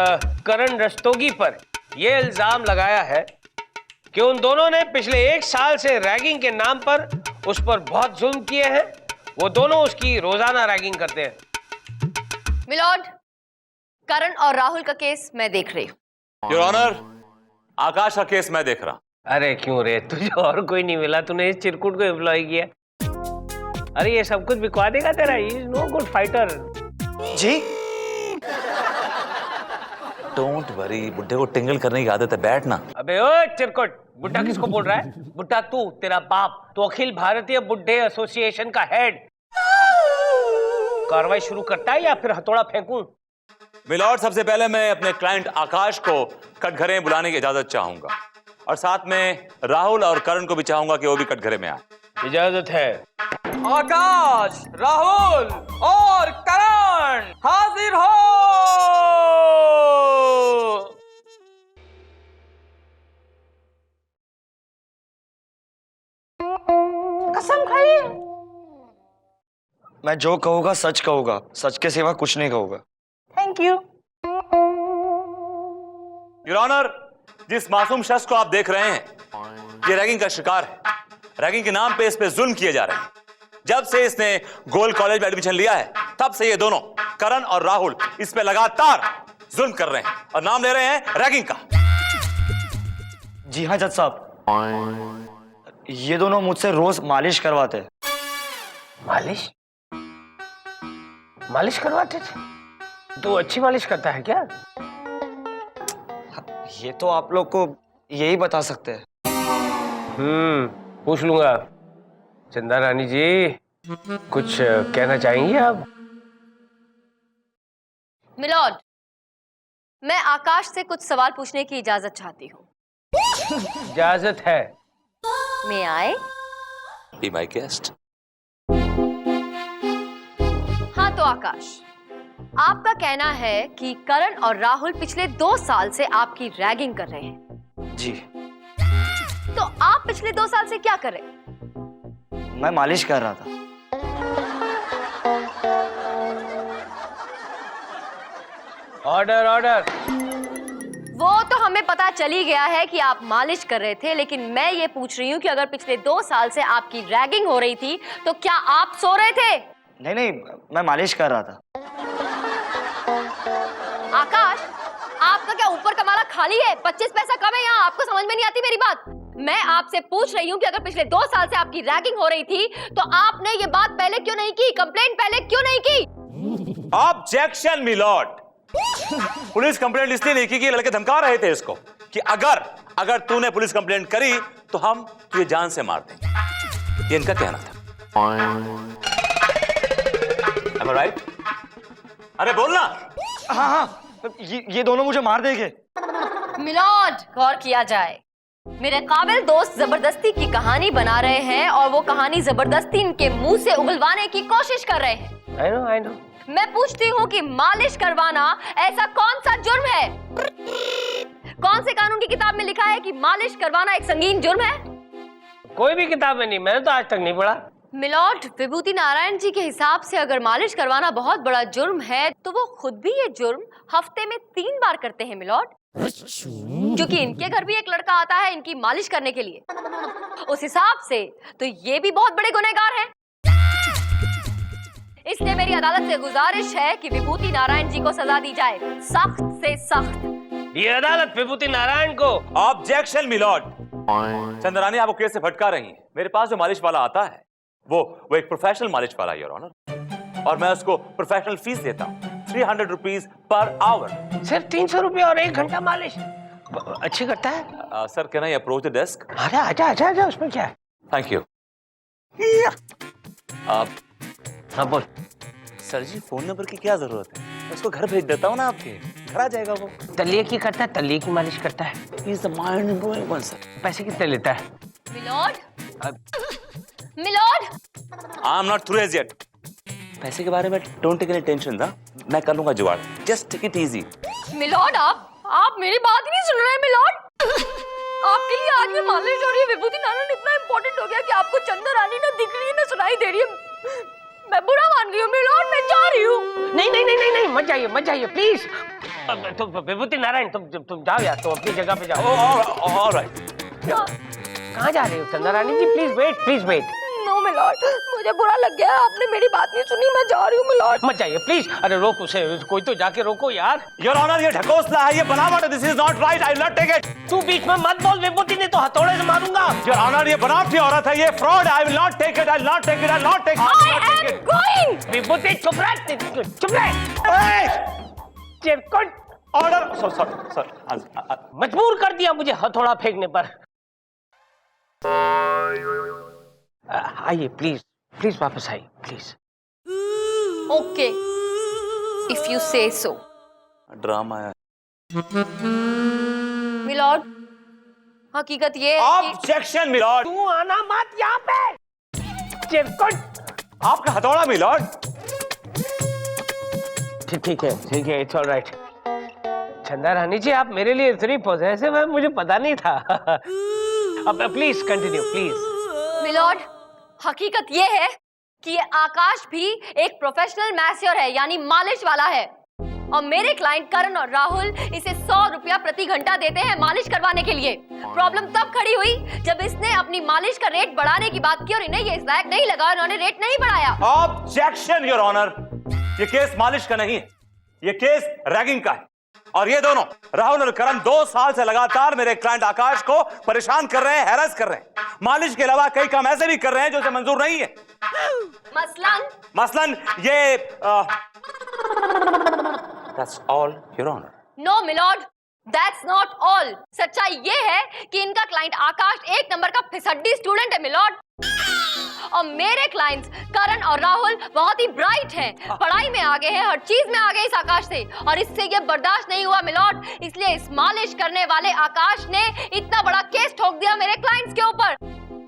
करण रस्तोगी पर यह इल्जाम लगाया है कि उन दोनों ने पिछले 1 साल से रैगिंग के नाम पर उस पर बहुत जुल्म किए हैं। वो दोनों उसकी रोजाना रैगिंग करते हैं। मिलॉर्ड, करण और राहुल का केस मैं देख रही हूँ। योर ऑनर, आकाश का केस मैं देख रहा। अरे क्यों रे, तुझे और कोई नहीं मिला? तूने इस चिरकुट को एम्प्लॉय किया। अरे ये सब कुछ बिकवा देगा तेरा। He is no good fighter. जी डोंट वरी, बुड्ढे को टिंगल करने की आदत है, बैठना। अबे ओ चिरकुट, बुड्ढा किसको बोल रहा है? बुड्ढा तू, तेरा बाप तो अखिल भारतीय बुड्ढे एसोसिएशन का हेड। कार्रवाई शुरू करता है या फिर हथौड़ा फेंकूं? मिलॉर्ड, सबसे पहले मैं अपने क्लाइंट आकाश को कटघरे में बुलाने की इजाजत चाहूंगा और साथ में राहुल और करण को भी चाहूंगा कि वो भी कटघरे में आए। इजाजत है। आकाश, राहुल और करण हाजिर हो। कसम खाइए। मैं जो कहूंगा सच कहूंगा, सच के सिवा कुछ नहीं कहूंगा। Thank you. योर ऑनर, जिस मासूम शख्स को आप देख रहे हैं ये रैगिंग का शिकार है। रैगिंग के नाम पे इस पे जुल्म किए जा रहे हैं। जब से इसने गोल्ड कॉलेज में एडमिशन लिया है तब से ये दोनों करण और राहुल इस पे लगातार जुल्म कर रहे हैं और नाम ले रहे हैं रैगिंग का। जी हाँ जज साहब, ये दोनों मुझसे रोज मालिश करवाते हैं। मालिश? मालिश करवाते थे? तू अच्छी मालिश करता है क्या? ये तो आप लोग को यही बता सकते हैं। पूछ लूंगा। चंदा रानी जी, कुछ कहना चाहेंगी आप? मिलॉर्ड, मैं आकाश से कुछ सवाल पूछने की इजाजत चाहती हूँ। इजाजत है। मैं आए? Be my guest. हाँ तो आकाश, आपका कहना है कि करण और राहुल पिछले 2 साल से आपकी रैगिंग कर रहे हैं। जी। तो आप पिछले 2 साल से क्या कर रहे हैं? मैं मालिश कर रहा था। Order order. वो तो हमें पता चल ही गया है कि आप मालिश कर रहे थे, लेकिन मैं ये पूछ रही हूँ कि अगर पिछले 2 साल से आपकी रैगिंग हो रही थी तो क्या आप सो रहे थे? नहीं नहीं, मैं मालिश कर रहा था। आकाश, आपका क्या ऊपर का माला खाली है? 25 पैसा कम है यहाँ। आपको समझ में नहीं आती मेरी बात? मैं आपसे पूछ रही हूँ कि अगर पिछले 2 साल से आपकी रैगिंग हो रही थी तो आपने ये बात पहले क्यों नहीं की? कंप्लेंट पहले क्यों नहीं की? Objection milord. पुलिस कंप्लेंट इसलिए नहीं की कि लड़के धमका रहे थे इसको कि अगर तूने पुलिस कंप्लेंट करी तो हम तुझे जान से मार देंगे। ये इनका कहना था। Am I right? अरे बोलना। हाँ हाँ, ये दोनों मुझे मार देंगे। मिलॉर्ड, गौर किया जाए। मेरे काबिल दोस्त जबरदस्ती की कहानी बना रहे हैं और वो कहानी जबरदस्ती इनके मुंह से उगलवाने की कोशिश कर रहे हैं। I know। मैं पूछती हूँ कि मालिश करवाना ऐसा कौन सा जुर्म है? कौन से कानून की किताब में लिखा है कि मालिश करवाना एक संगीन जुर्म है? कोई भी किताब में नहीं, मैंने तो आज तक नहीं पढ़ा। मिलॉर्ड, विभूति नारायण जी के हिसाब से अगर मालिश करवाना बहुत बड़ा जुर्म है तो वो खुद भी ये जुर्म हफ्ते में 3 बार करते हैं मिलॉर्ड, क्योंकि इनके घर भी एक लड़का आता है इनकी मालिश करने के लिए। उस हिसाब से तो ये भी बहुत बड़े गुनहगार हैं। इसलिए मेरी अदालत से गुजारिश है कि विभूति नारायण जी को सजा दी जाए, सख्त से सख्त। ये अदालत विभूति नारायण को। Objection milord. चंद्रानी आपको केस से भटका रही है। मेरे पास जो मालिश वाला आता है वो एक प्रोफेशनल मालिश वाला है योर ऑनर, और मैं उसको प्रोफेशनल फीस देता हूँ 300 रुपीज पर आवर। सिर्फ 300 रुपये और 1 घंटा मालिश? अच्छी करता है। Sir can I approach the desk? आजा, उसमें क्या है? Thank you. हाँ बोल। सर जी, फोन नंबर की क्या जरूरत है? उसको घर भेज देता हूँ ना, आपके घर आ जाएगा वो। तलिए की करता है? तलिए की मालिश करता है? He is the mind blowing one, sir. पैसे कितने लेता है? Milord, milord, I am not through as yet. पैसे के बारे में डोंट टेक एनी टेंशन ना, मैं कर लूंगा जुगाड़। Just take it easy. Milord, आप मेरी बात ही नहीं सुन रहे हैं मिलॉर्ड। आपके लिए आज मैं मालिश हो रही है। विभूति नारायण इतना इम्पोर्टेंट हो गया कि आपको चंदा रानी ना दिख रही है ना सुनाई दे रही है। मैं बुरा मान रही हूँ मिलॉर्ड, मैं जा रही हूँ। नहीं, मत जाइए प्लीज। तुम विभूति नारायण, तुम जाओ यार, तुम अपनी जगह पे जाओ। ऑलराइट। कहाँ जा रहे हो Chanda Rani ji? Please wait. No milord, मुझे बुरा लग गया, आपने मेरी बात नहीं सुनी, मैं जा रही हूँ मिलॉर्ड। मत जाइए प्लीज। अरे रोक उसे, कोई तो जाके रोको यार। योर ऑनर, ये ढकोसला है, ये बनावट है। This is not right, I will not take it. तू बीच में मत बोल, विभूति ने तो हथौड़े से मारूंगा। योर ऑनर, ये बनावटी औरत है, ये फ्रॉड है। I will not take it, I will not take it, I will not take it. Going. Vibhuti चुप रह। चिरकुट। ऑर्डर। सर मजबूर कर दिया मुझे हथौड़ा फेंकने पर। आइए प्लीज वापस आइए प्लीज। ओके, इफ यू से सो। ड्रामा है। मिलॉर्ड, हकीकत ये है कि ऑब्जेक्शन मिलॉर्ड। तू आना मत यहाँ पे। चिरकुट। आपका हथौड़ा मिलॉर्ड। ठीक है, इट्स ऑल राइट। चंदा रानी जी, आप मेरे लिए इतनी पॉजिटिव है, मुझे पता नहीं था। अब प्लीज कंटिन्यू प्लीज। मिलॉर्ड, हकीकत ये है कि ये आकाश भी एक प्रोफेशनल मैस्योर है, यानी मालिश वाला है। और मेरे क्लाइंट करण और राहुल इसे 100 रुपया प्रति घंटा देते हैं मालिश करवाने के लिए। प्रॉब्लम तब खड़ी हुई जब इसने अपनी मालिश का रेट बढ़ाने की बात की और इन्हें ये इस लायक नहीं लगा, उन्होंने रेट नहीं बढ़ाया। ऑब्जेक्शन योर ऑनर, ये केस मालिश का नहीं है, ये केस रैगिंग का है। और ये दोनों राहुल और करण 2 साल से लगातार मेरे क्लाइंट आकाश को परेशान कर रहे हैं, हैरेस कर रहे हैं। मालिश के अलावा कई काम ऐसे भी कर रहे हैं जो उसे मंजूर नहीं है। मसलन ये That's all, Your Honor. No, milord, that's not all. सच्चाई ये है कि इनका क्लाइंट आकाश एक नंबर का फिसड्डी स्टूडेंट है मिलॉर्ड। और मेरे क्लाइंट्स करण और राहुल बहुत ही ब्राइट हैं, पढ़ाई में आगे हैं, हर चीज में आगे इस आकाश से। और इससे ये बर्दाश्त नहीं हुआ मिलॉर्ड, इसलिए इस मालिश करने वाले आकाश ने इतना बड़ा केस ठोक दिया मेरे क्लाइंट्स के ऊपर।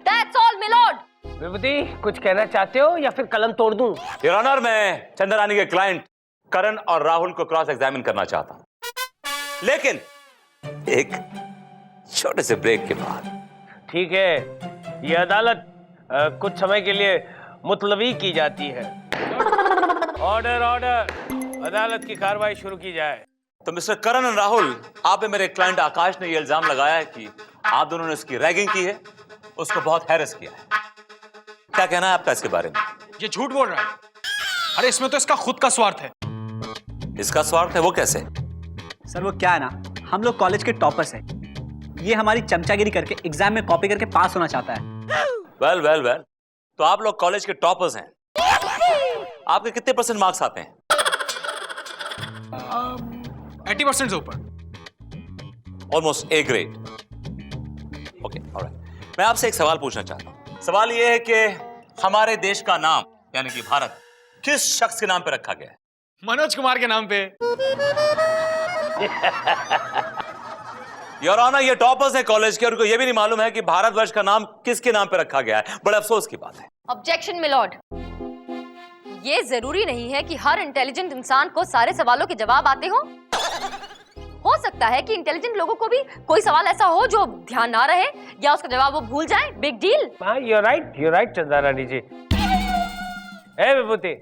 That's all, milord. विभूति, कुछ कहना चाहते हो या फिर कलम तोड़ दूं? Your Honor, मैं चंदा रानी के क्लाइंट करण और राहुल को क्रॉस एग्जामिन करना चाहता हूं, लेकिन एक छोटे से ब्रेक के बाद। ठीक है, ये अदालत कुछ समय के लिए मुतलवी की जाती है। ऑर्डर, अदालत की कार्रवाई शुरू की जाए। तो मिस्टर करण और राहुल, आप पे मेरे क्लाइंट आकाश ने यह इल्जाम लगाया है कि आप दोनों ने उसकी रैगिंग की है, उसको बहुत हैरेस किया है। क्या कहना है आपका इसके बारे में? ये झूठ बोल रहा है। अरे इसमें तो इसका खुद का स्वार्थ है। इसका स्वार्थ है? वो कैसे? सर वो क्या है ना, हम लोग कॉलेज के टॉपर्स हैं, ये हमारी चमचागिरी करके एग्जाम में कॉपी करके पास होना चाहता है। वेल, तो आप लोग कॉलेज के टॉपर्स हैं, आपके कितने % मार्क्स आते हैं? 80% से ऊपर। Almost A grade. Okay, alright. मैं आपसे एक सवाल पूछना चाहता हूं। सवाल यह है कि हमारे देश का नाम यानी कि भारत किस शख्स के नाम पे रखा गया है? मनोज कुमार के नाम पे। योर ऑनर, ये टॉपर्स हैं कॉलेज के और उनको ये भी नहीं मालूम है कि भारतवर्ष का नाम किसके नाम पे रखा गया है। बड़े अफसोस की बात है। ऑब्जेक्शन मिलॉर्ड, ये जरूरी नहीं है कि हर इंटेलिजेंट इंसान को सारे सवालों के जवाब आते हो सकता है कि इंटेलिजेंट लोगों को भी कोई सवाल ऐसा हो जो ध्यान ना रहे या उसका जवाब वो भूल जाए। Big deal. यू राइट चंदा रानी जी। ए विभूति,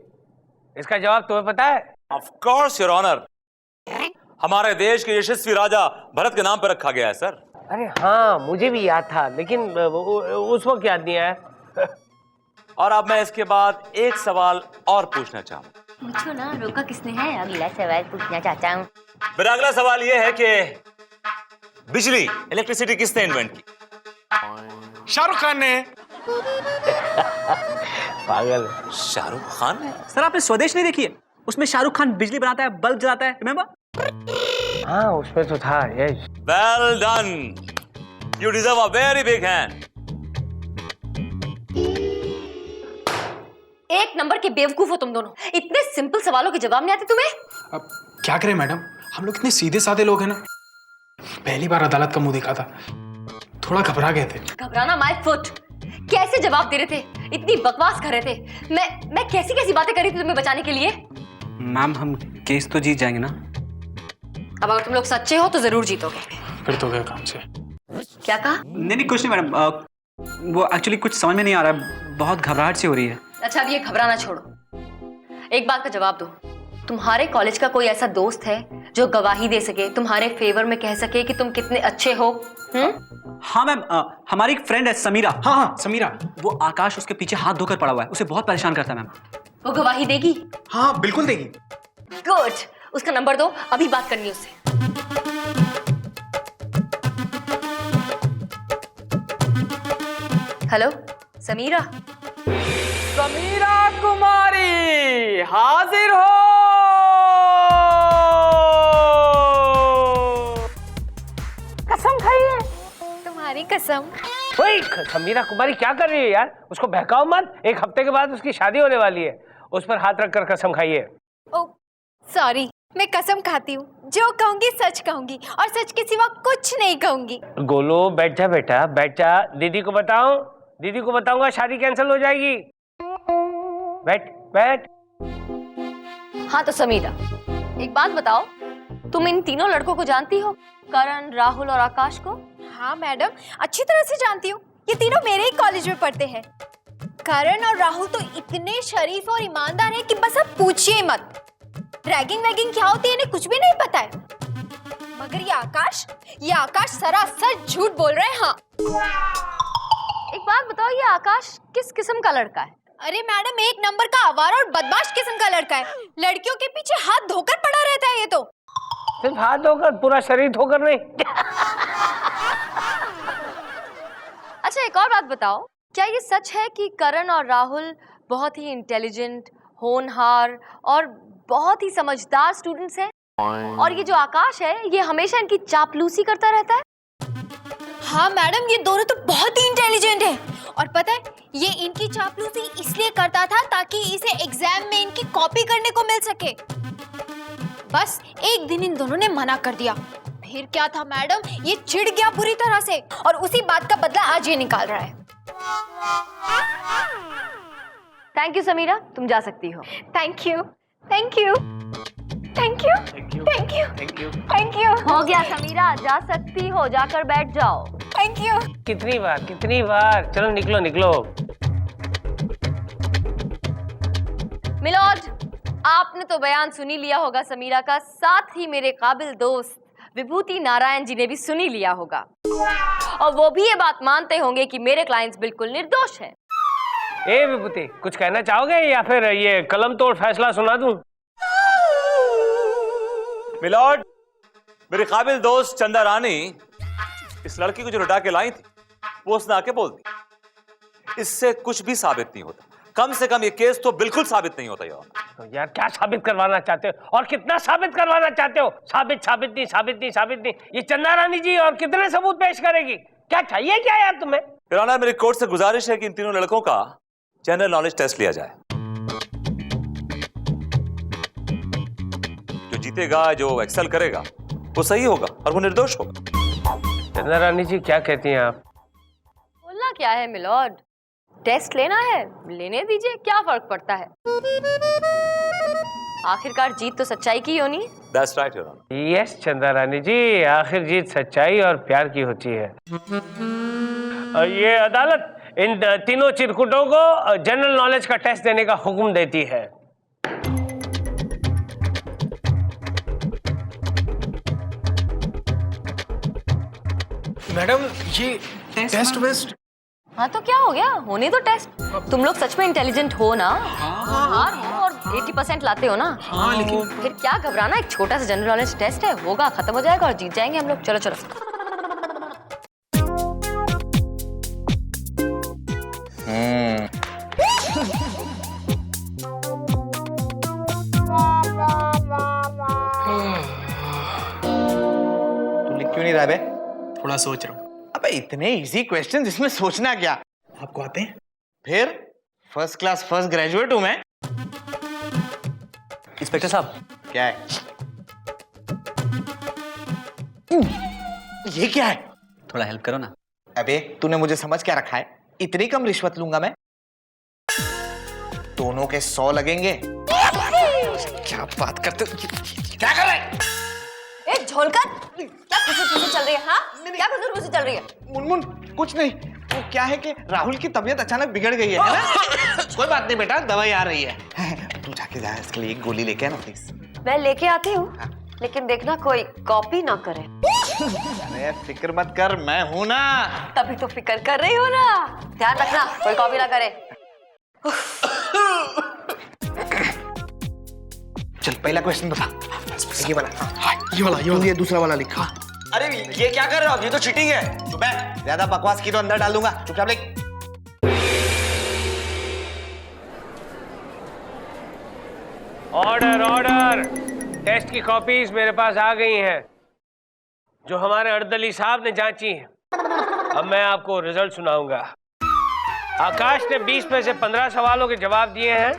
इसका जवाब तुम्हें पता है? ऑफ कोर्स योर ऑनर, हमारे देश के यशस्वी राजा भरत के नाम पर रखा गया है सर। अरे हाँ, मुझे भी याद था, लेकिन उस वक्त याद नहीं आया। और अब मैं इसके बाद एक सवाल और पूछना चाहूँ। पूछो ना, रोका किसने है? अगला सवाल पूछना चाहता हूँ। मेरा अगला सवाल यह है कि बिजली, इलेक्ट्रिसिटी किसने इन्वेंट की? शाहरुख खान ने। पागल। शाहरुख खान ने? सर आपने स्वदेश नहीं देखी है? उसमें शाहरुख खान बिजली बनाता है, बल्ब जलाता है, रिमेंबर? हाँ, उसमें तो था। Yes. Well done, you deserve a very big hand. एक नंबर के बेवकूफ हो तुम दोनों, इतने सिंपल सवालों के जवाब नहीं आते तुम्हें? अब क्या करें मैडम, हम लोग इतने सीधे साधे लोग हैं ना। पहली बार अदालत का मुंह देखा था, थोड़ा घबरा गए थे। घबराना माय फुट। कैसे जवाब दे रहे थे, इतनी बकवास कर रहे थे। मैं कैसी कैसी बातें करी थी तुम्हें बचाने के लिए। मैम हम केस तो जीत जाएंगे ना? अब अगर तुम लोग सच्चे हो तो जरूर जीतोगे। फिर तो गए काम से। क्या कहा? नहीं कुछ नहीं मैडम, वो एक्चुअली कुछ समझ में नहीं आ रहा है, बहुत घबराहट सी हो रही है। अच्छा, अब ये घबराना छोड़ो, एक बात का जवाब दो। तुम्हारे कॉलेज का कोई ऐसा दोस्त है जो गवाही दे सके, तुम्हारे फेवर में कह सके कि तुम कितने अच्छे हो? हाँ मैम, हमारी एक फ्रेंड है समीरा। हाँ समीरा। वो आकाश उसके पीछे हाथ धोकर पड़ा हुआ है, उसे बहुत परेशान करता है मैम। वो गवाही देगी? हाँ बिल्कुल देगी। गुड, उसका नंबर दो, अभी बात करनी है उससे। हेलो समीरा। समीरा कुमारी हाजिर हो। कसम खाई है तुम्हारी कसम। ओए, समीरा कुमारी क्या कर रही है यार? उसको बहकाओ मत, 1 हफ्ते के बाद उसकी शादी होने वाली है। उस पर हाथ रखकर कसम खाइए। Oh sorry. मैं कसम खाती हूँ, जो कहूंगी सच कहूंगी और सच के सिवा कुछ नहीं कहूंगी। गोलू बैठ जा बेटा, बैठ जा। दीदी को बताऊं? दीदी को बताऊंगा शादी कैंसिल हो जाएगी। बैठ बैठ। हाँ तो समीरा, एक बात बताओ, तुम इन तीनों लड़कों को जानती हो? करण, राहुल और आकाश को? हाँ मैडम, अच्छी तरह से जानती हूँ। ये तीनों मेरे ही कॉलेज में पढ़ते हैं। करण और राहुल तो इतने शरीफ और ईमानदार हैं कि बस अब पूछिए मत। रैगिंग वैगिंग क्या होती है इन्हें कुछ भी नहीं पता है। मगर ये आकाश सरासर झूठ बोल रहे हैं। हाँ, एक बात बताओ, ये आकाश किस किस्म का लड़का है? अरे मैडम, एक नंबर का आवारा और बदमाश किस्म का लड़का है। लड़कियों के पीछे हाथ धोकर पड़ा रहता है ये तो। सिर्फ हाथ धोकर, पूरा शरीर धोकर नहीं। अच्छा एक और बात बताओ, क्या ये सच है कि करण और राहुल बहुत ही इंटेलिजेंट, होनहार और बहुत ही समझदार स्टूडेंट्स हैं? और ये जो आकाश है, ये हमेशा इनकी चापलूसी करता रहता है? हाँ मैडम, ये दोनों तो बहुत ही इंटेलिजेंट है। और पता है, ये इनकी चापलूसी इसलिए करता था ताकि इसे एग्जाम में इनकी कॉपी करने को मिल सके। बस एक दिन इन दोनों ने मना कर दिया। फिर क्या था मैडम, ये चिढ़ गया बुरी तरह से और उसी बात का बदला आज ये निकाल रहा है। थैंक यू समीरा, तुम जा सकती हो। Thank you, thank you, thank you, thank you, thank you. हो गया समीरा, जा सकती हो, जाकर बैठ जाओ। Thank you. कितनी बार? चलो निकलो निकलो। मिलोड, आपने तो बयान सुनी लिया होगा समीरा का, साथ ही मेरे काबिल दोस्त विभूति नारायण जी ने भी सुनी लिया होगा। और वो भी ये बात मानते होंगे कि मेरे क्लाइंट्स बिल्कुल निर्दोष हैं। ए विभूति, कुछ कहना चाहोगे या फिर ये कलम तोड़ फैसला सुना दूं? मिलॉर्ड, मेरी काबिल दोस्त चंदा रानी इस लड़की को जो लुटा के लाई थी, वो उसने आके बोल दी। इससे कुछ भी साबित नहीं होता। कम से कम ये केस तो बिल्कुल साबित नहीं होता यार। तो यार क्या साबित करवाना चाहते हो और कितना साबित करवाना चाहते हो? साबित नहीं। ये चंदा रानी जी और कितने सबूत पेश करेगी? क्या चाहिए क्या यार तुम्हें? राणा, मेरी कोर्ट से गुजारिश है कि इन तीनों लड़कों का जनरल नॉलेज टेस्ट लिया जाए। जो जीतेगा, जो एक्सेल करेगा, वो सही होगा और वो निर्दोष होगा। चंदा रानी जी क्या कहती हैं आप? बोलना क्या है मिलॉर्ड, टेस्ट लेना है, लेने दीजिए, क्या फर्क पड़ता है? आखिरकार जीत तो सच्चाई की होनी है। That's right, Your Honor. Yes चंदा रानी जी, आखिर जीत सच्चाई और प्यार की होती है। और ये अदालत इन तीनों चिरकुटों को जनरल नॉलेज का टेस्ट देने का हुक्म देती है। मैडम, ये टेस्ट वेस्ट। हाँ तो क्या हो गया, होने दो टेस्ट। तुम लोग सच में इंटेलिजेंट हो ना? हाँ हो, और 80% लाते हो ना? हाँ, लेकिन फिर क्या घबराना, एक छोटा सा जनरल नॉलेज टेस्ट है, होगा, खत्म हो जाएगा और जीत जाएंगे हम लोग। चलो चलो। तू लिख क्यों नहीं रहा बे? थोड़ा सोच रहा हूँ। अबे इतने इजी क्वेश्चन, इसमें सोचना क्या? आपको आते हैं? फिर फर्स्ट क्लास फर्स्ट ग्रेजुएट हूं मैं। इंस्पेक्टर साहब, क्या है ये? क्या है? थोड़ा हेल्प करो ना। अबे तूने मुझे समझ क्या रखा है? इतनी कम रिश्वत लूंगा मैं? दोनों के 100 लगेंगे। क्या बात करते हो? क्या कर रहे हैं? ए झोलकर, क्या खुशी चल रही है? हाँ, क्या खुशी चल रही है? मुनमुन कुछ नहीं, वो क्या है कि राहुल की तबीयत अचानक बिगड़ गई है ना? कोई बात नहीं बेटा, दवाई आ रही है। तू जाके जा, इसके लिए एक गोली लेके आना प्लीज। मैं लेके आती हूँ, लेकिन देखना कोई कॉपी ना करे। अरे फिक्र मत कर, मैं हूं ना। तभी तो फिक्र कर रही हो ना। ध्यान रखना कोई कॉपी ना करे। चल पहला क्वेश्चन बता। ये वाला। हाँ, ये वाला। ये दूसरा वाला लिखा। अरे ये क्या कर रहे हो आप? ये तो चीटिंग है। चुप है, ज्यादा बकवास की तो अंदर डाल दूंगा। चुपचाप लिख। ऑर्डर ऑर्डर, टेस्ट की कॉपीज मेरे पास आ गई हैं, जो हमारे अर्दली साहब ने जांची हैं। अब मैं आपको रिजल्ट सुनाऊंगा। आकाश ने 20 में से 15 सवालों के जवाब दिए हैं।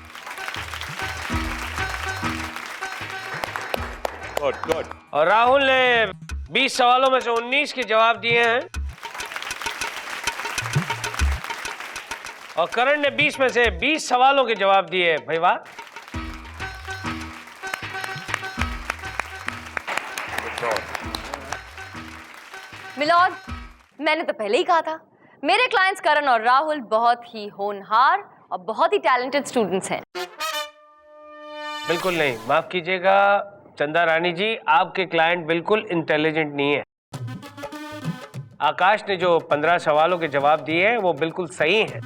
Good good. और राहुल ने 20 सवालों में से 19 के जवाब दिए हैं और करण ने 20 में से 20 सवालों के जवाब दिए हैं। भाई वाह। मिलॉर्ड, मैंने तो पहले ही कहा था मेरे क्लाइंट्स करण और राहुल बहुत ही होनहार और बहुत ही टैलेंटेड स्टूडेंट्स हैं। बिल्कुल नहीं, माफ कीजिएगा चंदा रानी जी, आपके क्लाइंट बिल्कुल इंटेलिजेंट नहीं है। आकाश ने जो 15 सवालों के जवाब दिए हैं वो बिल्कुल सही हैं।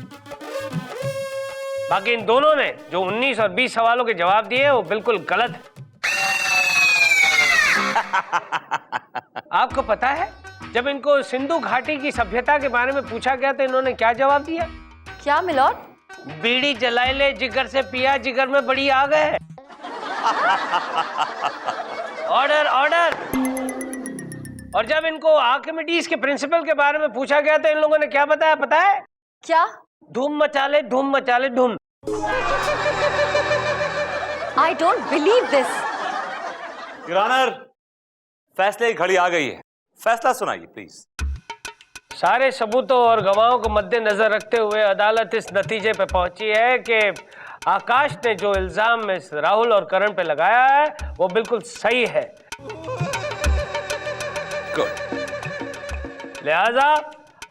बाकी इन दोनों ने जो 19 और 20 सवालों के जवाब दिए हैं वो बिल्कुल गलत है। आपको पता है जब इनको सिंधु घाटी की सभ्यता के बारे में पूछा गया तो इन्होंने क्या जवाब दिया? क्या मिलॉर्ड? बीड़ी जलाई ले जिगर से पिया, जिगर में बड़ी आग है। Order order. और जब इनको आर्किमिडीज के प्रिंसिपल के बारे में पूछा गया तो इन लोगों ने क्या बताया पता है? क्या? धूम मचा ले धूम मचा ले धूम। I don't believe this. Your honour, फैसले की घड़ी आ गई है, फैसला सुनाइए प्लीज। सारे सबूतों और गवाहों को मद्देनजर रखते हुए अदालत इस नतीजे पे पहुंची है कि आकाश ने जो इल्जाम में राहुल और करण पे लगाया है वो बिल्कुल सही है। गुड। लिहाजा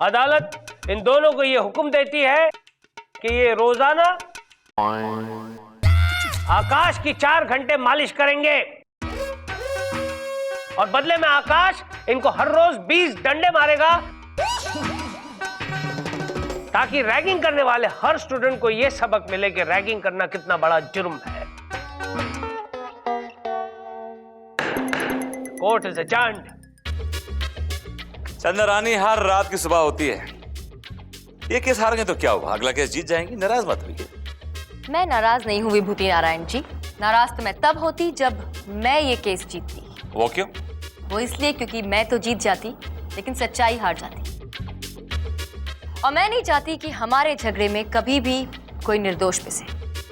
अदालत इन दोनों को ये हुक्म देती है कि ये रोजाना आकाश की 4 घंटे मालिश करेंगे और बदले में आकाश इनको हर रोज 20 डंडे मारेगा ताकि रैगिंग करने वाले हर स्टूडेंट को यह सबक मिले कि रैगिंग करना कितना बड़ा जुर्म है। Court is adjourned. Chanda Rani, हर रात की सुबह होती है। ये केस हार गए तो क्या हुआ, अगला केस जीत जाएंगी, नाराज मत होइए। मैं नाराज नहीं हुई विभूति नारायण जी। नाराज तो मैं तब होती जब मैं ये केस जीतती। वो क्यों? वो इसलिए क्योंकि मैं तो जीत जाती लेकिन सच्चाई हार जाती, और मैं नहीं चाहती कि हमारे झगड़े में कभी भी कोई निर्दोष पिसे।